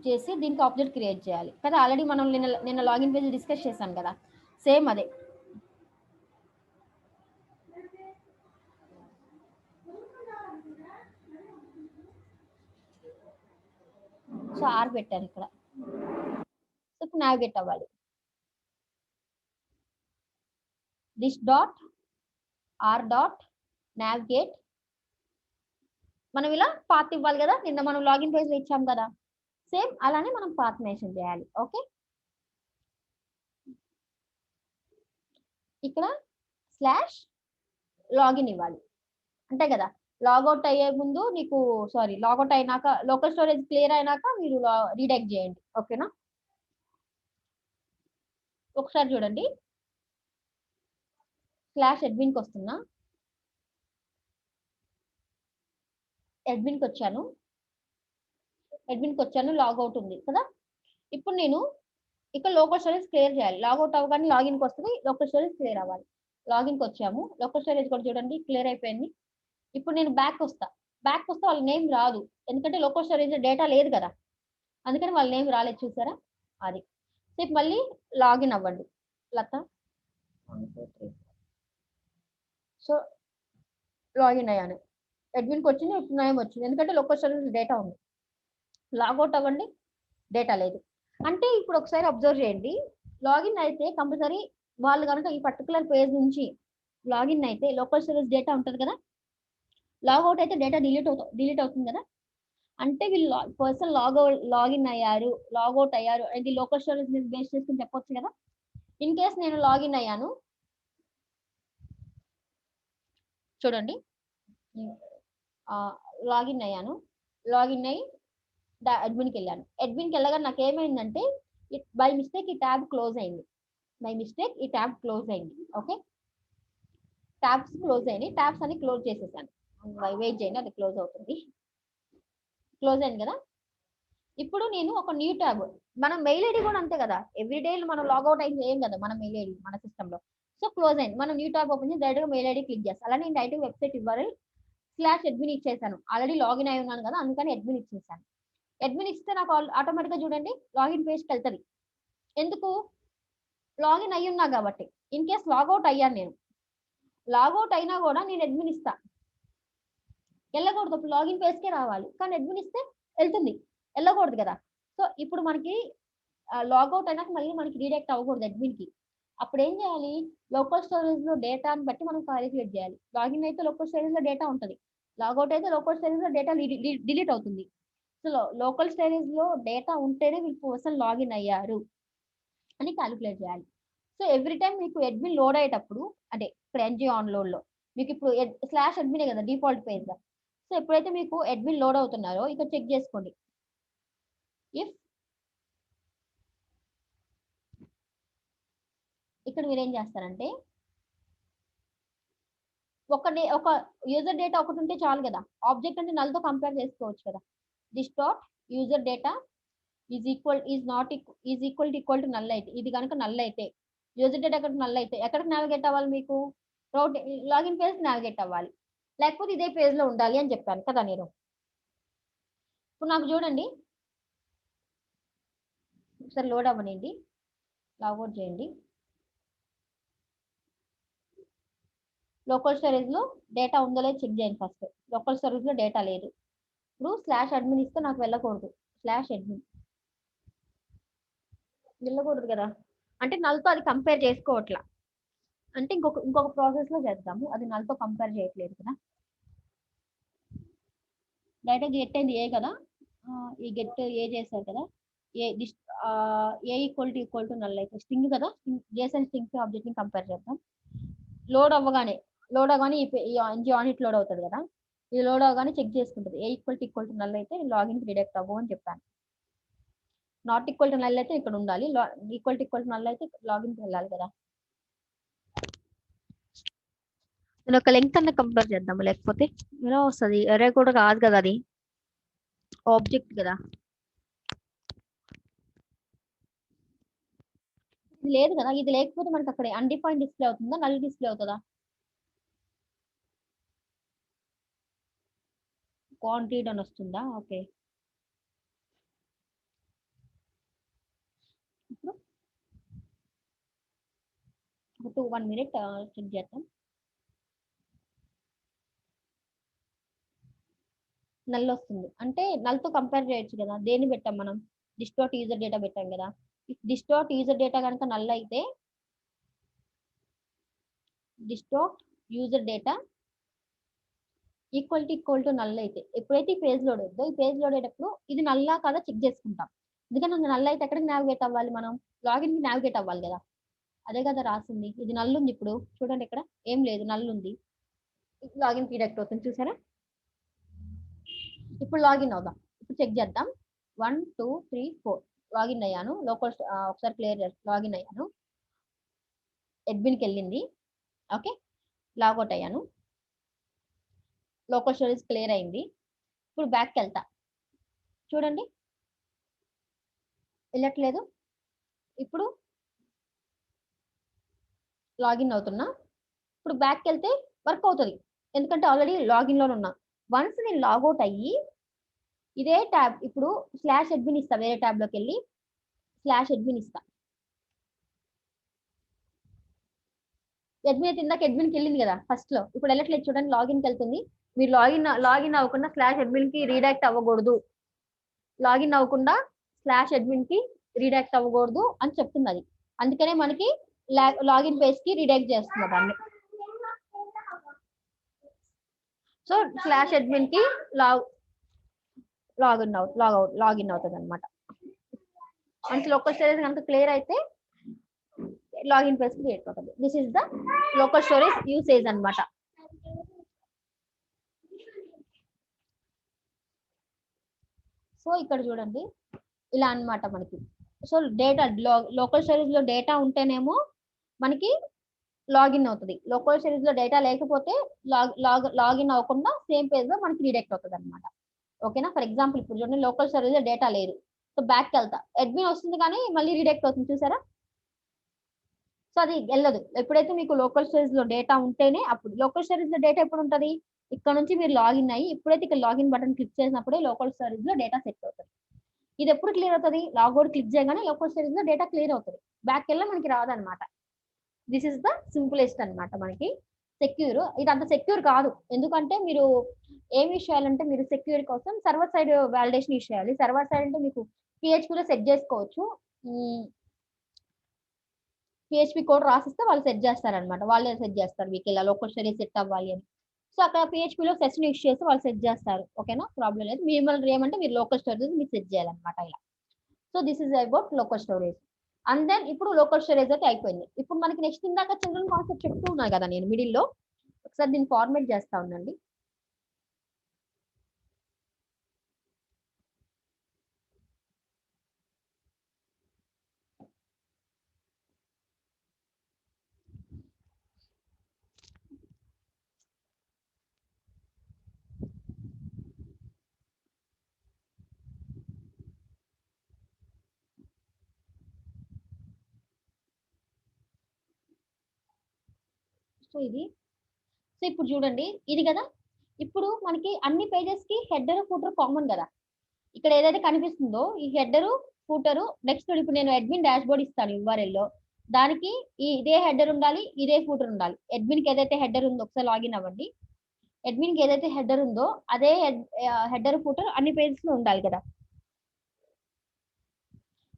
చేసి దీనికి ఆబ్జెక్ట్ క్రియేట్ చేయాలి కదా. ఆల్రెడీ మనం నిన్న లాగిన్ పేజ్ డిస్కస్ చేశాం కదా, సేమ్ అదే. సో ఆర్ పెట్టాను ఇక్కడ. సో నావిగేట్ అవ్వాలి. This dot R dot navigate. మనం ఇలా పాత్ ఇవ్వాలి కదా, నిన్న మనం లాగిన్ పేజ్ లో ఇచ్చాం కదా, సేమ్ అలానే మనం పాత్ మెన్షన్ చేయాలి. ఓకే, ఇక్కడ స్లాష్ లాగిన్ ఇవ్వాలి అంతే కదా. లాగౌట్ అయ్యే ముందు నీకు లాగౌట్ అయినాక లోకల్ స్టోరేజ్ క్లియర్ అయినాక మీరు రీడైరెక్ట్ చేయండి. ఓకేనా, ఒకసారి చూడండి. స్లాష్ అడ్మిన్కి వస్తున్నా, అడ్మిన్కి వచ్చాను, లాగౌట్ ఉంది కదా. ఇప్పుడు నేను ఇక్కడ లోకల్ స్టోరేజ్ క్లియర్ చేయాలి. లాగౌట్ అవ్వగానే లాగిన్కి వస్తుంది, లోకల్ స్టోరేజ్ క్లియర్ అవ్వాలి. లాగిన్కి వచ్చాము, లోకల్ స్టోరేజ్ కూడా చూడండి క్లియర్ అయిపోయింది. ఇప్పుడు నేను బ్యాక్ వస్తే వాళ్ళ నేమ్ రాదు, ఎందుకంటే లోకల్ స్టోరేజ్ డేటా లేదు కదా, అందుకని వాళ్ళ నేమ్ రాలేదు. చూసారా అది. రేపు మళ్ళీ లాగిన్ అవ్వండి లత. సో లాగిన్ అయ్యాను, అడ్మిన్కి వచ్చింది, ఇప్పుడు నేమ్ వచ్చింది, ఎందుకంటే లోకల్ స్టోరేజ్ డేటా ఉంది. లాగౌట్ అవ్వండి, డేటా లేదు. అంటే ఇప్పుడు ఒకసారి అబ్జర్వ్ చేయండి, లాగిన్ అయితే కంపల్సరీ వాళ్ళు కనుక ఈ పర్టికులర్ పేజ్ నుంచి లాగిన్ అయితే లోకల్ స్టోరేజ్ డేటా ఉంటుంది కదా, లాగౌట్ అయితే డేటా డిలీట్ అవుతుంది కదా. అంటే వీళ్ళు పర్సన్ లాగిన్ అయ్యారు, లాగౌట్ అయ్యారు అది లోకల్ స్టోరేజ్ బేస్ చేసుకుని చెప్పొచ్చు కదా. ఇన్ కేస్ నేను లాగిన్ అయ్యాను, చూడండి లాగిన్ అయ్యాను, లాగిన్ అయ్యి అడ్మిన్కి వెళ్ళాను. అడ్మిన్కి వెళ్ళగానే నాకు ఏమైందంటే బై మిస్టేక్ ఈ ట్యాబ్ క్లోజ్ అయింది. ఓకే, ట్యాబ్స్ క్లోజ్ అయినాయి, ట్యాబ్స్ అన్ని క్లోజ్ చేసేసాను. వెయిట్ చేయండి, అది క్లోజ్ అవుతుంది. క్లోజ్ అయింది కదా. ఇప్పుడు నేను ఒక న్యూ ట్యాబ్, మనం మెయిల్ ఐడి కూడా అంతే కదా, ఎవ్రీడే మనం లాగౌట్ అయింది ఏం కదా మన మెయిల్ ఐడి మన సిస్టమ్ లో. సో క్లోజ్ అయింది, మనం న్యూ ట్యాబ్ ఓపెన్ చేసి డైరెక్ట్ గా మెయిల్ ఐడి క్లిక్ చేస్తాను. అలానే నేను డైరెక్ట్ వెబ్సైట్ ఇవ్వాలి, స్లాష్ అడ్మిన్ ఇచ్చేసాను. ఆల్రెడీ లాగిన్ అయి ఉన్నాను కదా, అందుకని అడ్మిన్ ఇచ్చేసాను. అడ్మిన్ ఇస్తే నాకు ఆటోమేటిక్ గా చూడండి లాగిన్ పేజ్కి వెళ్తుంది. ఎందుకు? లాగిన్ అయ్యి ఉన్నా కాబట్టి. ఇన్ కేస్ లాగౌట్ అయ్యాను, నేను లాగౌట్ అయినా కూడా నేను అడ్మిన్ ఇస్తా, వెళ్ళకూడదు, అప్పుడు లాగిన్ పేజ్కే రావాలి. కానీ అడ్మిన్ ఇస్తే వెళ్తుంది, వెళ్ళకూడదు కదా. సో ఇప్పుడు మనకి లాగౌట్ అయినాక మళ్ళీ మనకి రీడైరెక్ట్ అవ్వకూడదు అడ్మిన్కి. అప్పుడు ఏం చేయాలి, లోకల్ స్టోరేజ్ లో డేటాని బట్టి మనం క్యాలిక్యులేట్ చేయాలి. లాగిన్ అయితే లోకల్ స్టోరేజ్ లో డేటా ఉంటుంది, లాగౌట్ అయితే లోకల్ స్టోరేజ్ లో డేటా డిలీట్ అవుతుంది. సో లోకల్ స్టోరేజ్ లో డేటా ఉంటేనే వీళ్ళు పర్సన్ లాగిన్ అయ్యారు అని క్యాలిక్యులేట్ చేయాలి. సో ఎవ్రీ టైం మీకు అడ్మిన్ లోడ్ అయ్యేటప్పుడు, అంటే ఇప్పుడు ఎన్జీ ఆన్ లోడ్ లో మీకు ఇప్పుడు స్లాష్ అడ్మినే కదా డిఫాల్ట్ పేజ్. సో ఎప్పుడైతే మీకు అడ్మిన్ లోడ్ అవుతున్నారో ఇక్కడ చెక్ చేసుకోండి. ఇఫ్ ఇక్కడ మీరు ఏం చేస్తారంటే ఒక యూజర్ డేటా ఒకటి ఉంటే చాలు కదా, ఆబ్జెక్ట్ అంటే నల్ తో కంపేర్ చేసుకోవచ్చు కదా. This dot user data is equal to null అయితే, ఇది కనుక నల్ అయితే యూజర్ డేటా ఎక్కడ నల్ అయితే ఎక్కడికి నావిగేట్ అవ్వాలి, మీకు లాగిన్ పేజ్ నావిగేట్ అవ్వాలి, లేకపోతే ఇదే పేజ్ లో ఉండాలి అని చెప్పాను కదా నేను. ఇప్పుడు నాకు చూడండి, ఒకసారి లోడ్ అవ్వనండి, లాగౌట్ చేయండి. లోకల్ స్టోరేజ్ లో డేటా ఉందో లేదో చెక్ చేయండి ఫస్ట్. లోకల్ స్టోరేజ్ లో డేటా లేదు. ఇప్పుడు స్లాష్ అడ్మిన్ ఇస్తే నాకు వెళ్ళకూడదు, స్లాష్ అడ్మిన్ వెళ్ళకూడదు కదా, అంటే నల్తో అది కంపేర్ చేసుకోవట్లా. అంటే ఇంకొక ప్రాసెస్ లో చేద్దాము, అది నల్తో కంపేర్ చేయట్లేదు కదా. డైరెక్ట్ గెట్ అయింది ఏ కదా, ఈ గెట్ ఏ చేశారు కదా, ఏ ఈక్వల్ టు నల్ అయితే స్ట్రింగ్ కదా, జేసన్ స్ట్రింగ్ ఆబ్జెక్ట్ ని కంపేర్ చేద్దాం. లోడ్ అవ్వగానే ఈ ఎన్జీ ఆన్ ఇట్ లోడ్ అవుతుంది కదా, ఇది లోడ్ అవగానే చెక్ చేసుకుంటుంది. ఏ ఈక్వల్ టు నల్ అయితే లాగిన్ రిడెక్ట్ అవ్వు అని చెప్పాను. నాట్ ఈక్వల్ టు నల్ అయితే ఇక్కడ ఉండాలి, ఈక్వల్ టు నల్ అయితే లాగిన్కి వెళ్ళాలి కదా. నేను ఒక లెంగ్త్ అన్న కంపేర్ చేద్దాము, లేకపోతే ఎలా వస్తుంది, ఎరే కూడా కాదు కదా, అది ఆబ్జెక్ట్ కదా. ఇది లేదు కదా, ఇది లేకపోతే మనకి అక్కడ అన్డిఫైన్డ్ డిస్ప్లే అవుతుందా, నల్ డిస్ప్లే అవుతుందా? వాంటెడ్ అని వస్తుందా? ఓకే. ఇప్పుడు ఒక 1 మినిట్ చెక్ చేద్దాం. నల్ వస్తుంది. అంటే నల్‌తో కంపేర్ చేయొచ్చు కదా! దేన్ని పెట్టాం మనం? డిస్టార్ట్ యూజర్ డేటా పెట్టాం కదా! ఇఫ్ డిస్టార్ట్ యూజర్ డేటా గనుక నల్ అయితే distort user data equal to null అయితే ఎప్పుడైతే ఈ పేజ్ లోడ్ అవుద్దో ఈ పేజ్ లోడ్ అయ్యేటప్పుడు ఇది నల్లా కాదా చెక్ చేసుకుంటాం. ఎందుకంటే నల్ అయితే ఎక్కడికి నావిగేట్ అవ్వాలి మనం? లాగిన్‌కి నావిగేట్ అవ్వాలి కదా! అదే కదా రాసింది. ఇది నల్ ఉంది ఇప్పుడు. చూడండి ఇక్కడ ఏం లేదు నల్ ఉంది. లాగిన్ రీడైరెక్ట్ అవుతుంది చూసారా? ఇప్పుడు లాగిన్ అవుదాం. ఇప్పుడు చెక్ చేద్దాం. 1, 2, 3, 4 లాగిన్ అయ్యాను. ఒకసారి క్లియర్ లాగిన్ అయ్యాను. అడ్మిన్‌కెళ్ళింది. ఓకే. లాగౌట్ అయ్యాను. లోకల్ స్టోరేజ్ క్లియర్ అయింది. ఇప్పుడు బ్యాక్‌కెళ్తా. చూడండి. ఎళ్ళట్లేదు. ఇప్పుడు లాగిన్ అవుతున్నా. ఇప్పుడు బ్యాక్‌కెళ్తే వర్క్ అవుతది. ఎందుకంటే ఆల్రెడీ లాగిన్‌లోనే ఉన్నా. వన్స్ నేను లాగౌట్ అయ్యి ఇదే ట్యాబ్ ఇప్పుడు స్లాష్ అడ్మిన్ ఇస్తా. వేరే ట్యాబ్‌లోకెళ్ళి స్లాష్ అడ్మిన్ ఇస్తా. అడ్మిన్ అయితే ఇందాక అడ్మిన్‌కెళ్ళింది కదా! ఫస్ట్‌లో. ఇప్పుడు ఎళ్ళట్లేదు చూడండి లాగిన్‌కెళ్తుంది. మీరు లాగిన్ అవ్వకుండా స్లాష్ అడ్మిన్‌కి రీడైరెక్ట్ అవ్వకూడదు. లాగిన్ అవ్వకుండా స్లాష్ అడ్మిన్‌కి రీడైరెక్ట్ అవ్వకూడదు అని చెప్తుందది. అందుకనే మనకి లాగిన్ పేజ్‌కి రీడైరెక్ట్ చేస్తుంది దాన్ని. సో, స్లాష్ అడ్మిన్‌కి లాగ్ లాగిన్ అవుతదనమాట. మనకి లోకల్ స్టోరేజ్ గనుక క్లియర్ అయితే లాగిన్ పేజ్ క్రియేట్ అవుతది. This is the local storage usage అన్నమాట. సో ఇక్కడ చూడండి ఇలా అన్నమాట మనకి. సో డేటా లోకల్ స్టోరేజ్ లో డేటా ఉంటేనేమో మనకి లాగిన్ అవుతది. లోకల్ స్టోరేజ్ లో డేటా లేకపోతే లాగిన్ అవ్వకుండా సేమ్ పేజ్ లో మనకి రీడైరెక్ట్ అవుతది అనమాట. ఓకేనా? ఫర్ ఎగ్జాంపుల్ ఇప్పుడు చూడండి లోకల్ స్టోరేజ్ లో డేటా లేదు. సో బ్యాక్ వెళ్తా. అడ్మిన్ వస్తుంది కానీ మళ్ళీ రీడైరెక్ట్ అవుతుంది చూసారా? సో అది వెళ్ళదు. ఎప్పుడైతే మీకు లోకల్ స్టోరేజ్ లో డేటా ఉంటేనే అప్పుడు లోకల్ స్టోరేజ్ లో డేటా ఎప్పుడు ఉంటది? ఇక్కడ నుంచి మీరు లాగిన్ అయ్యి ఎప్పుడైతే ఇక్కడ లాగిన్ బటన్ క్లిక్ చేసినప్పుడే లోకల్ స్టోరేజ్ లో డేటా సెట్ అవుతది. ఇది ఎప్పుడు క్లియర్ అవుతది? లాగౌట్ క్లిక్ చేయగానే లోకల్ స్టోరేజ్ లో డేటా క్లియర్ అవుతది. బ్యాక్ వెళ్ళ మనకి రాదనమాట. దిస్ ఇస్ ద సింపులెస్ట్ అనమాట మనకి. సెక్యూర్ ఇది అంత సెక్యూర్ కాదు. ఎందుకంటే మీరు ఏం యూజ్ చేయాలంటే మీరు సెక్యూర్ కోసం సర్వర్ సైడ్ వాలిడేషన్ యూజ్ చేయాలి. సర్వర్ సైడ్ అంటే మీకు PHP లో సెట్ చేసుకోవచ్చు. PHP కోడ్ రాసిస్తే వాళ్ళు సెట్ చేస్తారనమాట. వాళ్ళే సెట్ చేస్తారు. మీకు ఇలా లోకల్ స్టోరేజ్ సెట్ అవ్వాలి అని. సో అక్కడ PHP లో సెషన్ యూజ్ చేసి వాళ్ళు సెట్ చేస్తారు. ఓకేనా? ప్రాబ్లమ్ లేదు. మిమ్మల్ని ఏమంటే మీరు లోకల్ స్టోరేజ్ మీరు సెట్ చేయాలన్నమాట ఇలా. So this is about local storage. And then ఇప్పుడు లోకల్ స్టోరేజ్ అయితే అయిపోయింది. ఇప్పుడు మనకి నెక్స్ట్ ఇందాక చిల్డ్రన్ కాన్సెప్ట్ చెప్తూ ఉన్నా కదా నేను మిడిల్‌లో. ఒకసారి దీన్ని ఫార్మాట్ చేస్తా ఉండండి. సో ఇది సో ఇప్పుడు చూడండి ఇది కదా! ఇప్పుడు మనకి అన్ని పేజెస్‌కి హెడర్, ఫూటర్ కామన్ కదా! ఇక్కడ ఏదైతే కనిపిస్తుందో ఈ హెడరు, ఫూటరు నెక్స్ట్ ఇప్పుడు నేను అడ్మిన్ డాష్‌బోర్డ్ ఇస్తాను యూఆర్ఎల్‌లో. దానికి ఇదే హెడర్ ఉండాలి. ఇదే ఫూటర్ ఉండాలి. అడ్మిన్‌కి ఏదైతే హెడర్ ఉందో ఒకసారి లాగిన్ అవ్వండి. అడ్మిన్‌కి ఏదైతే హెడర్ ఉందో అదే హెడర్, ఫూటర్ అన్ని పేజెస్‌లో ఉండాలి కదా!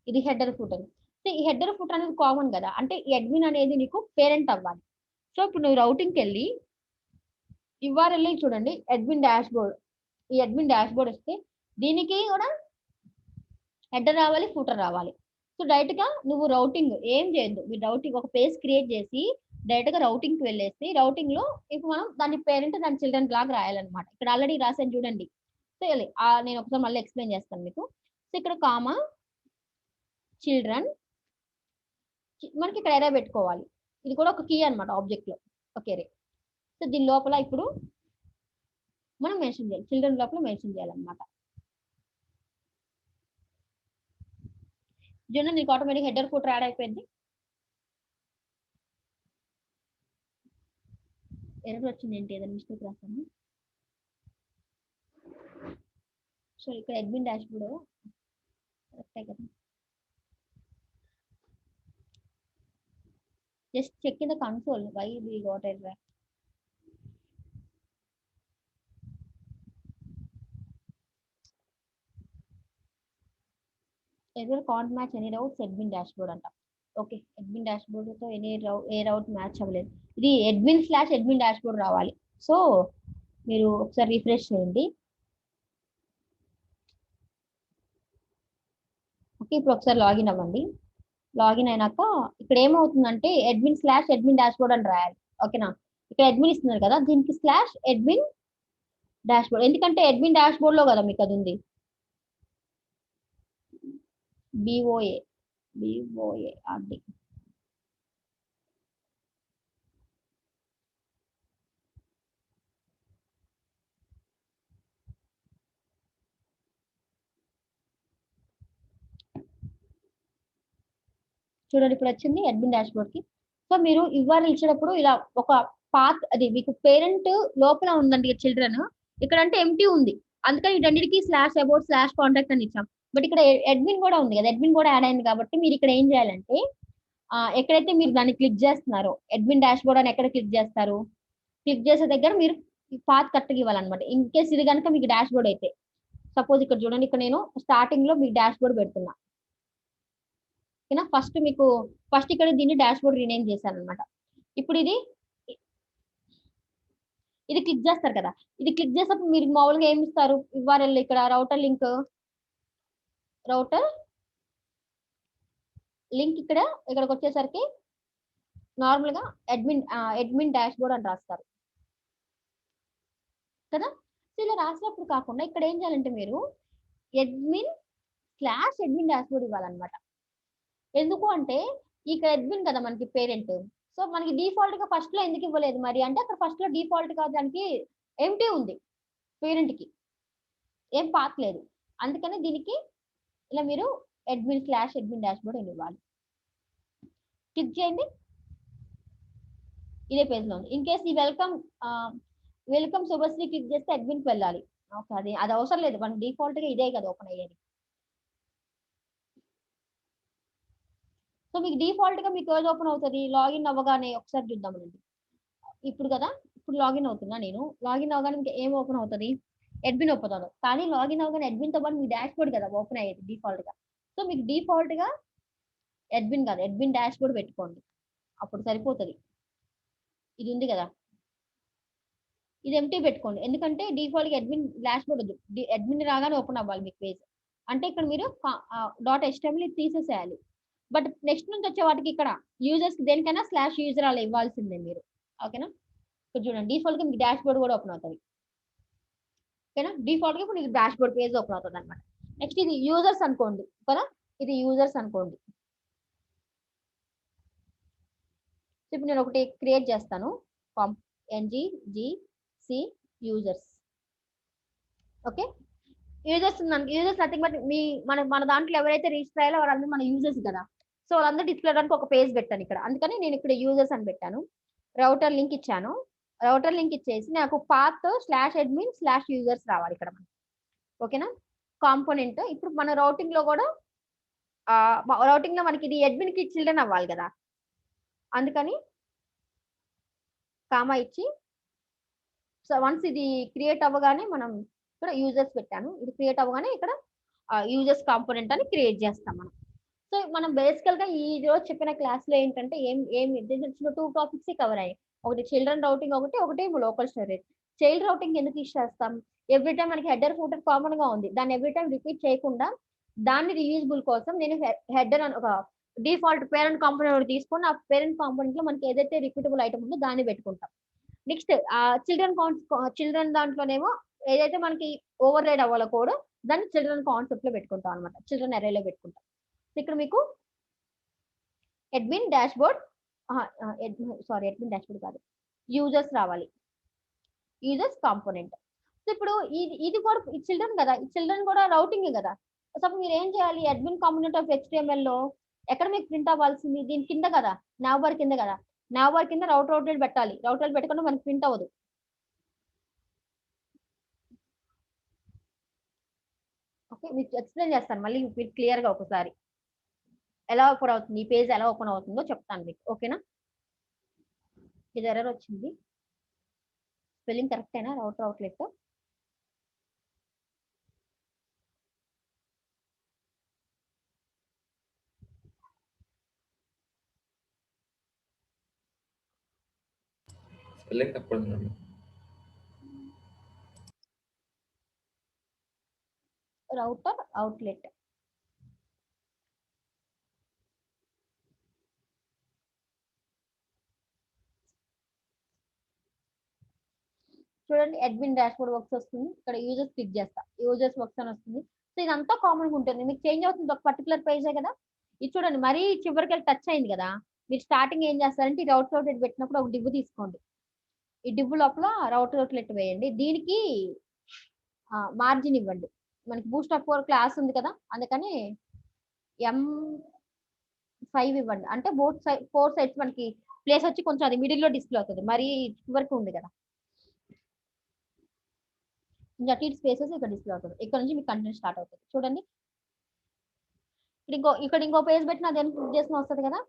ఇది హెడర్, ఫూటర్. సో ఈ హెడర్, ఫూటర్ అనేది కామన్ కదా! అంటే ఈ అడ్మిన్ అనేది నీకు పేరెంట్ అవ్వాలి. సో ఇప్పుడు నువ్వు రౌటింగ్‌కెళ్ళి యూఆర్ఎల్‌ని చూడండి అడ్మిన్ డాష్‌బోర్డ్. ఈ అడ్మిన్ డాష్‌బోర్డ్ వస్తే దీనికి కూడా హెడర్ రావాలి, ఫూటర్ రావాలి. సో డైరెక్ట్‌గా నువ్వు రౌటింగ్ ఏం చేయొద్దు. మీరు రౌటింగ్ ఒక పేజ్ క్రియేట్ చేసి డైరెక్ట్‌గా రౌటింగ్‌కి వెళ్ళేసి రౌటింగ్‌లో ఇప్పుడు మనం దాని పేరెంట్, దాని చిల్డ్రన్ లాగా రాయాలన్నమాట. ఇక్కడ ఆల్రెడీ రాసాను చూడండి. సో నేను ఒకసారి మళ్ళీ ఎక్స్‌ప్లెయిన్ చేస్తాను మీకు. సో ఇక్కడ కామా, చిల్డ్రన్ మనకి ఇక్కడ ఎరే పెట్టుకోవాలి. ఇది కూడా ఒక కీ అన్నమాట ఆబ్జెక్ట్‌లో. ఒక ఎరే. సో దీని లోపల ఇప్పుడు మనం మెన్షన్ చేయాలి. చిల్డ్రన్ లోపల మెన్షన్ చేయాలన్నమాట. చూడండి నీకు ఆటోమేటిక్ హెడర్, ఫూటర్ యాడ్ అయిపోయింది. ఎర్రర్ వచ్చింది ఏంటి? ఏదైనా మిస్టేక్ రాసాను. సో ఇక్కడ అడ్మిన్ డాష్బోర్డ్ కరెక్టే కదా. Just check in the console why we got error. Error can't match any routes admin dashboard అంట. ఓకే, అడ్మిన్ డాష్బోర్డ్ తో ఏ రౌట్ మ్యాచ్ అవ్వలేదు. ఇది admin/admin డాష్బోర్డ్ రావాలి. సో మీరు ఒకసారి రిఫ్రెష్ చేయండి. ఓకే, ఇప్పుడు ఒకసారి లాగిన్ అవ్వండి. లాగిన్ అయినాక ఇక్కడ ఏమవుతుందంటే admin/admin డాష్బోర్డ్ అని రాయాలి. ఓకేనా, ఇక్కడ అడ్మిన్ ఇస్తున్నారు కదా, దీనికి /admin డాష్బోర్డ్. ఎందుకంటే అడ్మిన్ డాష్బోర్డ్ లో కదా మీకు అది ఉంది. BOARD. చూడండి ఇప్పుడు వచ్చింది అడ్మిన్ డాష్బోర్డ్ కి. సో మీరు URL ఇచ్చేటప్పుడు ఇలా ఒక పాత్, అది మీకు పేరెంట్ లోపల ఉందండి చిల్డ్రన్, ఇక్కడ అంటే ఎంటీ ఉంది, అందుకని వీటన్నిటికీ /about/contact అని ఇచ్చాం. బట్ ఇక్కడ అడ్మిన్ కూడా ఉంది కదా, అడ్మిన్ కూడా యాడ్ అయింది కాబట్టి మీరు ఇక్కడ ఏం చేయాలంటే ఎక్కడైతే మీరు దాన్ని క్లిక్ చేస్తున్నారో అడ్మిన్ డాష్బోర్డ్ అని ఎక్కడ క్లిక్ చేస్తారు, క్లిక్ చేసే దగ్గర మీరు పాత్ కరెక్ట్గా ఇవ్వాలన్నమాట. ఇన్ కేస్ ఇది కనుక మీకు డాష్బోర్డ్ అయితే, సపోజ్ ఇక్కడ చూడండి, ఇక్కడ నేను స్టార్టింగ్ లో మీకు డాష్బోర్డ్ పెడుతున్నా. ఓకేనా, ఫస్ట్ ఇక్కడ దీన్ని డాష్బోర్డ్ రీనేమ్ చేశాను అనమాట. ఇప్పుడు ఇది క్లిక్ చేస్తారు కదా, ఇది క్లిక్ చేసినప్పుడు మీరు మామూలుగా ఏమి ఇస్తారు, URL ఇక్కడ రౌటర్ లింక్ ఇక్కడికి వచ్చేసరికి నార్మల్ గా అడ్మిన్ డాష్బోర్డ్ అని రాస్తారు కదా. సో ఇలా రాసినప్పుడు కాకుండా ఇక్కడ ఏం చేయాలంటే మీరు admin/admin డాష్బోర్డ్ ఇవ్వాలన్నమాట. ఎందుకు అంటే ఇక్కడ అడ్మిన్ కదా మనకి పేరెంట్, సో మనకి డిఫాల్ట్ గా ఫస్ట్ లో ఎందుకు ఇవ్వలేదు మరి అంటే, అక్కడ ఫస్ట్ లో డిఫాల్ట్ గా దానికి ఎంటీ ఉంది, పేరెంట్ కి ఏం పాత్ లేదు. అందుకని దీనికి ఇలా మీరు admin/admin డాష్బోర్డ్ అని ఇవ్వాలి. క్లిక్ చేయండి, ఇదే పేజ్ లో ఉంది. ఇన్ కేస్ ఈ వెల్కమ్ శుభశ్రీ క్లిక్ చేస్తే అడ్మిన్ కి వెళ్ళాలి. ఓకే, అది అవసరం లేదు, మన డిఫాల్ట్ గా ఇదే కదా ఓపెన్ అయ్యేది. సో మీకు డిఫాల్ట్ గా మీకు ఏది ఓపెన్ అవుతుంది, లాగిన్ అవ్వగానే ఒకసారి చూద్దామండి. ఇప్పుడు లాగిన్ అవుతున్నా నేను. లాగిన్ అవ్వగానే మీకు ఏం ఓపెన్ అవుతుంది, అడ్మిన్ ఓపెన్ అవుతుంది. కానీ లాగిన్ అవ్వగానే అడ్మిన్ తో పాటు మీ డాష్బోర్డ్ కదా ఓపెన్ అయ్యేది డిఫాల్ట్ గా. సో మీకు డిఫాల్ట్ గా అడ్మిన్ కాదు, అడ్మిన్ డాష్బోర్డ్ పెట్టుకోండి, అప్పుడు సరిపోతుంది. ఇది ఉంది కదా, ఇది ఎంటీ పెట్టుకోండి, ఎందుకంటే డిఫాల్ట్ గా అడ్మిన్ డాష్బోర్డ్ వద్దు, అడ్మిన్ రాగానే ఓపెన్ అవ్వాలి మీకు పేజ్. అంటే ఇక్కడ మీరు .html తీసేసేయాలి. బట్ నెక్స్ట్ నుంచి వచ్చే వాటికి ఇక్కడ యూజర్స్ దేనికైనా /user అలా ఇవ్వాల్సిందే మీరు. ఓకేనా, ఇక్కడ చూడండి డిఫాల్ట్ గా మీకు డాష్బోర్డ్ కూడా ఓపెన్ అవుతుంది. ఓకేనా, డిఫాల్ట్ గా ఇప్పుడు డాష్బోర్డ్ పేజ్ ఓపెన్ అవుతుంది అనమాట. నెక్స్ట్ ఇది యూజర్స్ అనుకోండి కదా, ఇది యూజర్స్ అనుకోండి. ఇప్పుడు నేను ఒకటి క్రియేట్ చేస్తాను, ngGC users. Okay, users nothing but మన దాంట్లో ఎవరైతే రిజిస్టర్ అయ్యారో వాళ్ళందరూ మన యూజర్స్ కదా. సో వాళ్ళందరూ డిస్ప్లే అవడానికి ఒక పేజ్ పెట్టాను ఇక్కడ, అందుకని నేను ఇక్కడ యూజర్స్ అని పెట్టాను. రౌటర్ లింక్ ఇచ్చాను, రౌటర్ లింక్ ఇచ్చేసి నాకు పాత్ /admin/users రావాలి ఇక్కడ మనకి. ఓకేనా, కాంపోనెంట్ ఇప్పుడు మన రౌటింగ్ లో కూడా మనకి ఇది అడ్మిన్ కి చిల్డ్రన్ అవ్వాలి కదా, అందుకని కామా ఇచ్చి, సో వన్స్ ఇది క్రియేట్ అవ్వగానే మనం ఇక్కడ యూజర్స్ పెట్టాను, ఇది క్రియేట్ అవ్వగానే ఇక్కడ యూజర్స్ కాంపోనెంట్ అని క్రియేట్ చేస్తాం మనం. సో మనం బేసికల్ గా ఈ రోజు చెప్పిన క్లాస్ లో ఏంటంటే ఏం 2 టాపిక్స్ కవర్ అయ్యాయి. ఒకటి చిల్డ్రన్ రౌటింగ్, ఒకటి లోకల్ స్టోరేజ్. చైల్డ్ రౌటింగ్ ఎందుకు యూస్ చేస్తాం, ఎవ్రీ టైం మనకి హెడర్ ఫూటర్ కామన్ గా ఉంది, దాన్ని ఎవ్రీ టైం రిపీట్ చేయకుండా దాన్ని రీయూజబుల్ కోసం నేను హెడర్ అని ఒక డిఫాల్ట్ పేరెంట్ కాంపోనెంట్ తీసుకొని ఆ పేరెంట్ కాంపోనెంట్ లో మనకి ఏదైతే రిపీటబుల్ ఐటమ్ ఉందో దాన్ని పెట్టుకుంటాం. నెక్స్ట్ చిల్డ్రన్ దాంట్లోనేమో ఏదైతే మనకి ఓవర్ రైడ్ అవ్వాలో కోడ్ దాన్ని చిల్డ్రన్ కాన్సెప్ట్ లో పెట్టుకుంటాం అనమాట, చిల్డ్రన్ అరేలో పెట్టుకుంటాం. ఇక్కడ మీకు అడ్మిన్ డాష్బోర్డ్ కాదు, యూజర్స్ రావాలి, యూజర్స్ కాంపోనెంట్. సో ఇప్పుడు ఇది కూడా చిల్డ్రన్ కదా, ఈ చిల్డ్రన్ కూడా రౌటింగ్ కదా. సో మీరు ఏం చేయాలి, అడ్మిన్ కాంపోనెంట్ ఆఫ్ HTML లో ఎక్కడ మీకు ప్రింట్ అవ్వాల్సింది, దీని కింద కదా, నావ్బార్ కింద కదా, నావ్బార్ కింద రౌటర్ పెట్టాలి, రౌటర్ పెట్టకుండా మనకి ప్రింట్ అవ్వదు. ఓకే, మీకు ఎక్స్ప్లెయిన్ చేస్తాను మళ్ళీ మీరు క్లియర్గా ఒకసారి ఎలా ఓపెన్ అవుతుంది, ఈ పేజ్ ఎలా ఓపెన్ అవుతుందో చెప్తాను మీకు. ఓకేనా? ఇది ఎర్రర్ వచ్చింది, స్పెల్లింగ్ కరెక్టేనా? రౌటర్ అవుట్లెట్ స్పెల్లింగ్ తప్పకుండా. Router outlet. చూడండి, అడ్మిన్ డాష్బోర్డ్ వర్క్స్ వస్తుంది, ఇక్కడ యూజర్స్ క్లిక్ చేస్తా, యూజర్స్ వర్క్స్ అని వస్తుంది. సో ఇదంతా కామన్ గా ఉంటుంది, మీకు చేంజ్ అవుతుంది ఒక పర్టికులర్ పేజే కదా. ఇది చూడండి, మరీ చివరికి వెళ్ళి టచ్ అయింది కదా. మీరు స్టార్టింగ్ ఏం చేస్తారంటే ఈ రౌటర్ అవుట్లెట్ పెట్టినప్పుడు ఒక డివ్ తీసుకోండి, ఈ డివ్ లోపల రౌటర్ అవుట్లెట్ వేయండి. దీనికి మార్జిన్ ఇవ్వండి. మనకి బూస్ట్ ఆఫ్ 4 క్లాస్ ఉంది కదా, అందుకని M5 ఇవ్వండి. అంటే బోత్ సైడ్ 4 సైడ్స్ మనకి ప్లేస్ వచ్చి కొంచెం అది మిడిల్ లో డిస్ప్లే అవుతుంది, మరి చివరికి ఉంది కదా. ఇంకా అటు స్పేసెస్ ఇక్కడ డిస్ప్లే అవుతుంది, ఇక్కడ నుంచి మీకు కంటెంట్ స్టార్ట్ అవుతుంది. చూడండి, ఇక్కడ ఇంకో పేజ్ పెట్టిన అదే క్లిక్ చేసిన వస్తుంది కదా.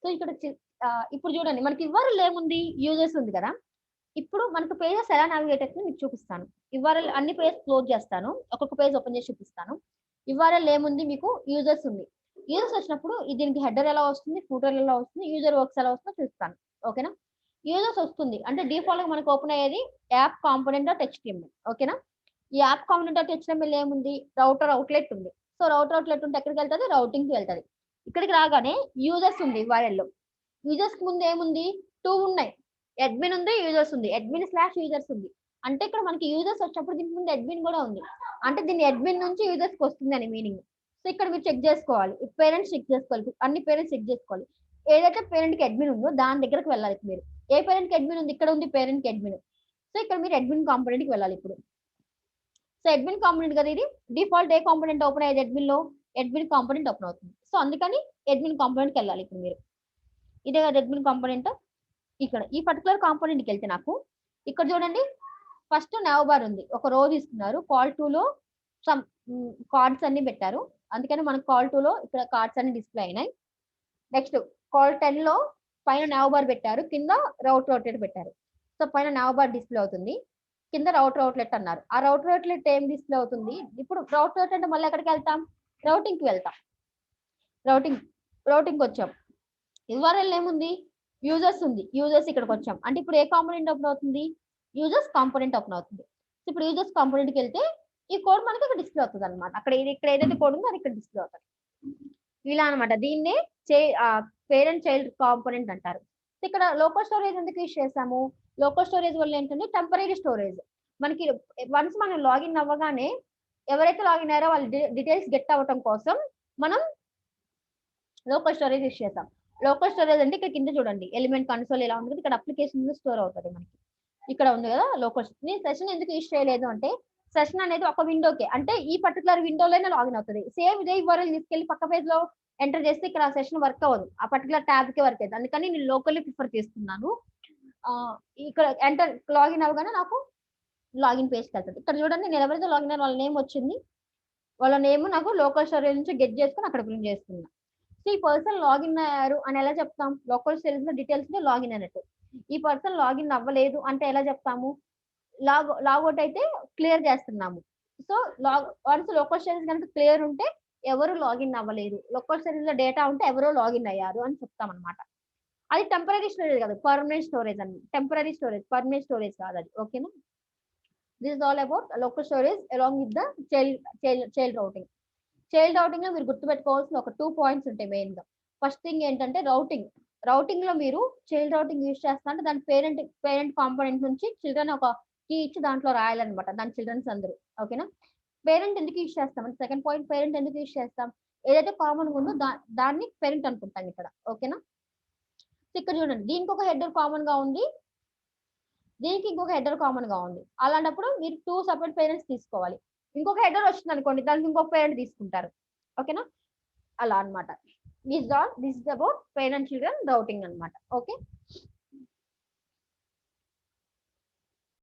సో ఇక్కడ ఇప్పుడు చూడండి, మనకి ఇవ్వరల్ ఏముంది, యూజర్స్ ఉంది కదా. ఇప్పుడు మనకు పేజెస్ ఎలా నావిగేట్ అవుతుంది మీకు చూపిస్తాను. ఇవ్వరల్ అన్ని పేజ్ క్లోజ్ చేస్తాను, ఒక్కొక్క పేజ్ ఓపెన్ చేసి చూపిస్తాను. ఇవ్వరల్ ఏముంది, మీకు యూజర్స్ ఉంది. యూజర్స్ వచ్చినప్పుడు దీనికి హెడర్ ఎలా వస్తుంది, ఫూటర్ ఎలా వస్తుంది, యూజర్ వర్క్స్ ఎలా వస్తుందో చూస్తాను. ఓకేనా? యూజర్స్ వస్తుంది అంటే డిఫాల్ట్ గా మనకు ఓపెన్ అయ్యేది యాప్ కాంపోనెంట్ డాట్ హెచ్టిఎంఎల్. ఓకేనా? ఈ యాప్ కాంపోనెంట్ డాట్ హెచ్టిఎంఎల్ ఏముంది, రౌటర్ అవుట్లెట్ ఉంది. సో రౌటర్ అవుట్లెట్ ఉంటే ఎక్కడికి వెళ్తుంది, రౌటింగ్ కి వెళ్తుంది. ఇక్కడికి రాగానే యూజర్స్ ఉంది, యూఆర్ఎల్ లో యూజర్స్ ముందు ఏముంది, 2 ఉన్నాయి, అడ్మిన్ ఉంది, యూజర్స్ ఉంది, అడ్మిన్ స్లాష్ యూజర్స్ ఉంది. అంటే ఇక్కడ మనకి యూజర్స్ వచ్చినప్పుడు దీనికి ముందు అడ్మిన్ కూడా ఉంది, అంటే దీన్ని అడ్మిన్ నుంచి యూజర్స్ కి వస్తుంది అని మీనింగ్. సో ఇక్కడ మీరు చెక్ చేసుకోవాలి, పేరెంట్స్ చెక్ చేసుకోవాలి, అన్ని పేరెంట్స్ చెక్ చేసుకోవాలి. ఏదైతే పేరెంట్ కి అడ్మిన్ ఉందో దాని దగ్గరకు వెళ్ళాలి మీరు. ఏ పేరెంట్ కి అడ్మిన్ ఉంది, ఇక్కడ ఉంది పేరెంట్ కి అడ్మిన్. సో ఇక్కడ మీరు అడ్మిన్ కాంపోనెంట్ కి వెళ్ళాలి ఇప్పుడు. సో అడ్మిన్ కాంపోనెంట్ కదా ఇది, డిఫాల్ట్ ఏ కాంపోనెంట్ ఓపెన్ అయ్యేది అడ్మిన్ లో, అడ్మిన్ కాంపోనెంట్ ఓపెన్ అవుతుంది. సో అందుకని అడ్మిన్ కాంపోనెంట్ కి వెళ్ళాలి ఇప్పుడు మీరు. ఇదే కదా అడ్మిన్ కాంపోనెంట్. ఇక్కడ ఈ పర్టికులర్ కాంపోనెంట్ కి వెళ్తే నాకు ఇక్కడ చూడండి, ఫస్ట్ నావ్ బార్ ఉంది, ఒక రో తీసుకున్నారు. కాల్ 2 లో సమ్ కార్డ్స్ అన్ని పెట్టారు, అందుకని మనకు కాల్ 2 లో ఇక్కడ కార్డ్స్ అన్ని డిస్ప్లే అయినాయి. నెక్స్ట్ కాల్ 10 లో పైన నావ్ బార్ పెట్టారు, కింద రౌటర్ అవుట్లెట్ పెట్టారు. సో పైన నావ్ బార్ డిస్ప్లే అవుతుంది, కింద రౌటర్ అవుట్లెట్ అన్నారు. ఆ రౌటర్ అవుట్లెట్ ఏం డిస్ప్లే అవుతుంది, ఇప్పుడు రౌటర్ అవుట్లెట్ అంటే మళ్ళీ ఎక్కడికి వెళ్తాం, రౌటింగ్ కి వెళ్తాం. రౌటింగ్ వచ్చాం, యూఆర్ఎల్ ఏముంది, యూజర్స్ ఉంది, యూజర్స్ ఇక్కడికి వచ్చాం. అంటే ఇప్పుడు ఏ కాంపోనెంట్ ఓపెన్ అవుతుంది, యూజర్స్ కాంపోనెంట్ ఓపెన్ అవుతుంది. ఇప్పుడు యూజర్స్ కాంపోనెంట్ కి వెళ్తే ఈ కోడ్ మనకి ఇక్కడ డిస్ప్లే అవుతుంది అనమాట. ఇక్కడ ఏదైతే కోడ్ ఉందో అది ఇక్కడ డిస్ప్లే అవుతుంది. ఇలా అనమాట, దీన్నే పేరెంట్ చైల్డ్ కాంపోనెంట్ అంటారు. ఇక్కడ లోకల్ స్టోరేజ్ ఎందుకు యూజ్ చేసాము, లోకల్ స్టోరేజ్ వల్ల ఏంటంటే టెంపరీ స్టోరేజ్. మనకి వన్స్ మనం లాగిన్ అవ్వగానే ఎవరైతే లాగిన్ అయ్యారో వాళ్ళ డీటెయిల్స్ గెట్ అవ్వటం కోసం మనం లోకల్ స్టోరేజ్ యూజ్ చేస్తాం. లోకల్ స్టోరేజ్ అంటే ఇక్కడ కింద చూడండి, ఎలిమెంట్ కన్సోల్ ఎలా ఉంది, ఇక్కడ అప్లికేషన్ స్టోర్ అవుతుంది మనకి. ఇక్కడ ఉంది కదా లోకల్. నేను సెషన్ ఎందుకు యూజ్ చేయలేదు అంటే, సెషన్ అనేది ఒక విండోకే, అంటే ఈ పర్టికులర్ విండోలోనే లాగిన్ అవుతుంది. సేమ్ ఇదే యూఆర్ఎల్ తీసుకెళ్లి పక్క పేజ్ లో ఎంటర్ చేస్తే ఇక్కడ ఆ సెషన్ వర్క్ అవ్వదు, ఆ పర్టికులర్ ట్యాబ్ కే వర్క్ అవుతుంది. అందుకని నేను లోకల్లీ ప్రిఫర్ చేస్తున్నాను. ఇక్కడ ఎంటర్ లాగిన్ అవ్వగానే నాకు లాగిన్ పేజ్కి వెళ్తుంది. ఇక్కడ చూడండి, నేను ఎవరైతే లాగిన్ అయ్యారో వాళ్ళ నేమ్ వచ్చింది, వాళ్ళ నేమ్ నాకు లోకల్ స్టోరేజ్ నుంచి గెట్ చేసుకుని అక్కడ ప్రింట్ చేస్తున్నా. సో ఈ పర్సన్ లాగిన్ అయ్యారు అని ఎలా చెప్తాం, లోకల్ స్టోరేజ్ లో డీటెయిల్స్ లాగిన్ అయినట్టు. ఈ పర్సన్ లాగిన్ అవ్వలేదు అంటే ఎలా చెప్తాము, లాగౌట్ అయితే క్లియర్ చేస్తున్నాము. సో వన్స్ లోకల్ స్టోరేజ్ కనుక క్లియర్ ఉంటే ఎవరు లాగిన్ అవ్వలేదు, లోకల్ స్టోరేజ్ లో డేటా ఉంటే ఎవరో లాగిన్ అయ్యారు అని చెప్తాం అనమాట. అది టెంపరీ స్టోరేజ్ కాదు, పర్మనెంట్ స్టోరేజ్ అని. టెంపరీ స్టోరేజ్, పర్మనెంట్ స్టోరేజ్ కాదు అది. ఓకేనా? This is all about local storage along with the child routing. Child routing లో మీరు గుర్తుపెట్టుకోవాల్సిన ఒక 2 పాయింట్స్ ఉంటాయి మెయిన్ గా. ఫస్ట్ థింగ్ ఏంటంటే రౌటింగ్ లో మీరు చైల్డ్ రౌటింగ్ యూజ్ చేస్తా అంటే దాని పేరెంట్ కాంపోనెంట్ నుంచి చిల్డ్రన్ ఒక కీ ఇచ్చి దాంట్లో రాయాలన్నమాట, దాని చిల్డ్రన్స్ అందరూ. ఓకేనా? పేరెంట్ ఎందుకు యూజ్ చేస్తాం అంటే, సెకండ్ పాయింట్, పేరెంట్ ఎందుకు యూజ్ చేస్తాం, ఏదైతే కామన్ ఉందో దాన్ని పేరెంట్ అనుకుంటాం ఇక్కడ. ఓకేనా? ఇక్కడ చూడండి, దీనికి ఒక హెడర్ కామన్ గా ఉంది, దీనికి ఇంకొక హెడర్ కామన్ గా ఉంది. అలాంటప్పుడు మీరు 2 సెపరేట్ పేరెంట్స్ తీసుకోవాలి. ఇంకొక హెడర్ వచ్చింది అనుకోండి, దానికి ఇంకొక పేరెంట్ తీసుకుంటారు. ఓకేనా? అలా అన్నమాట. This is about parent children routing అన్నమాట. ఓకే.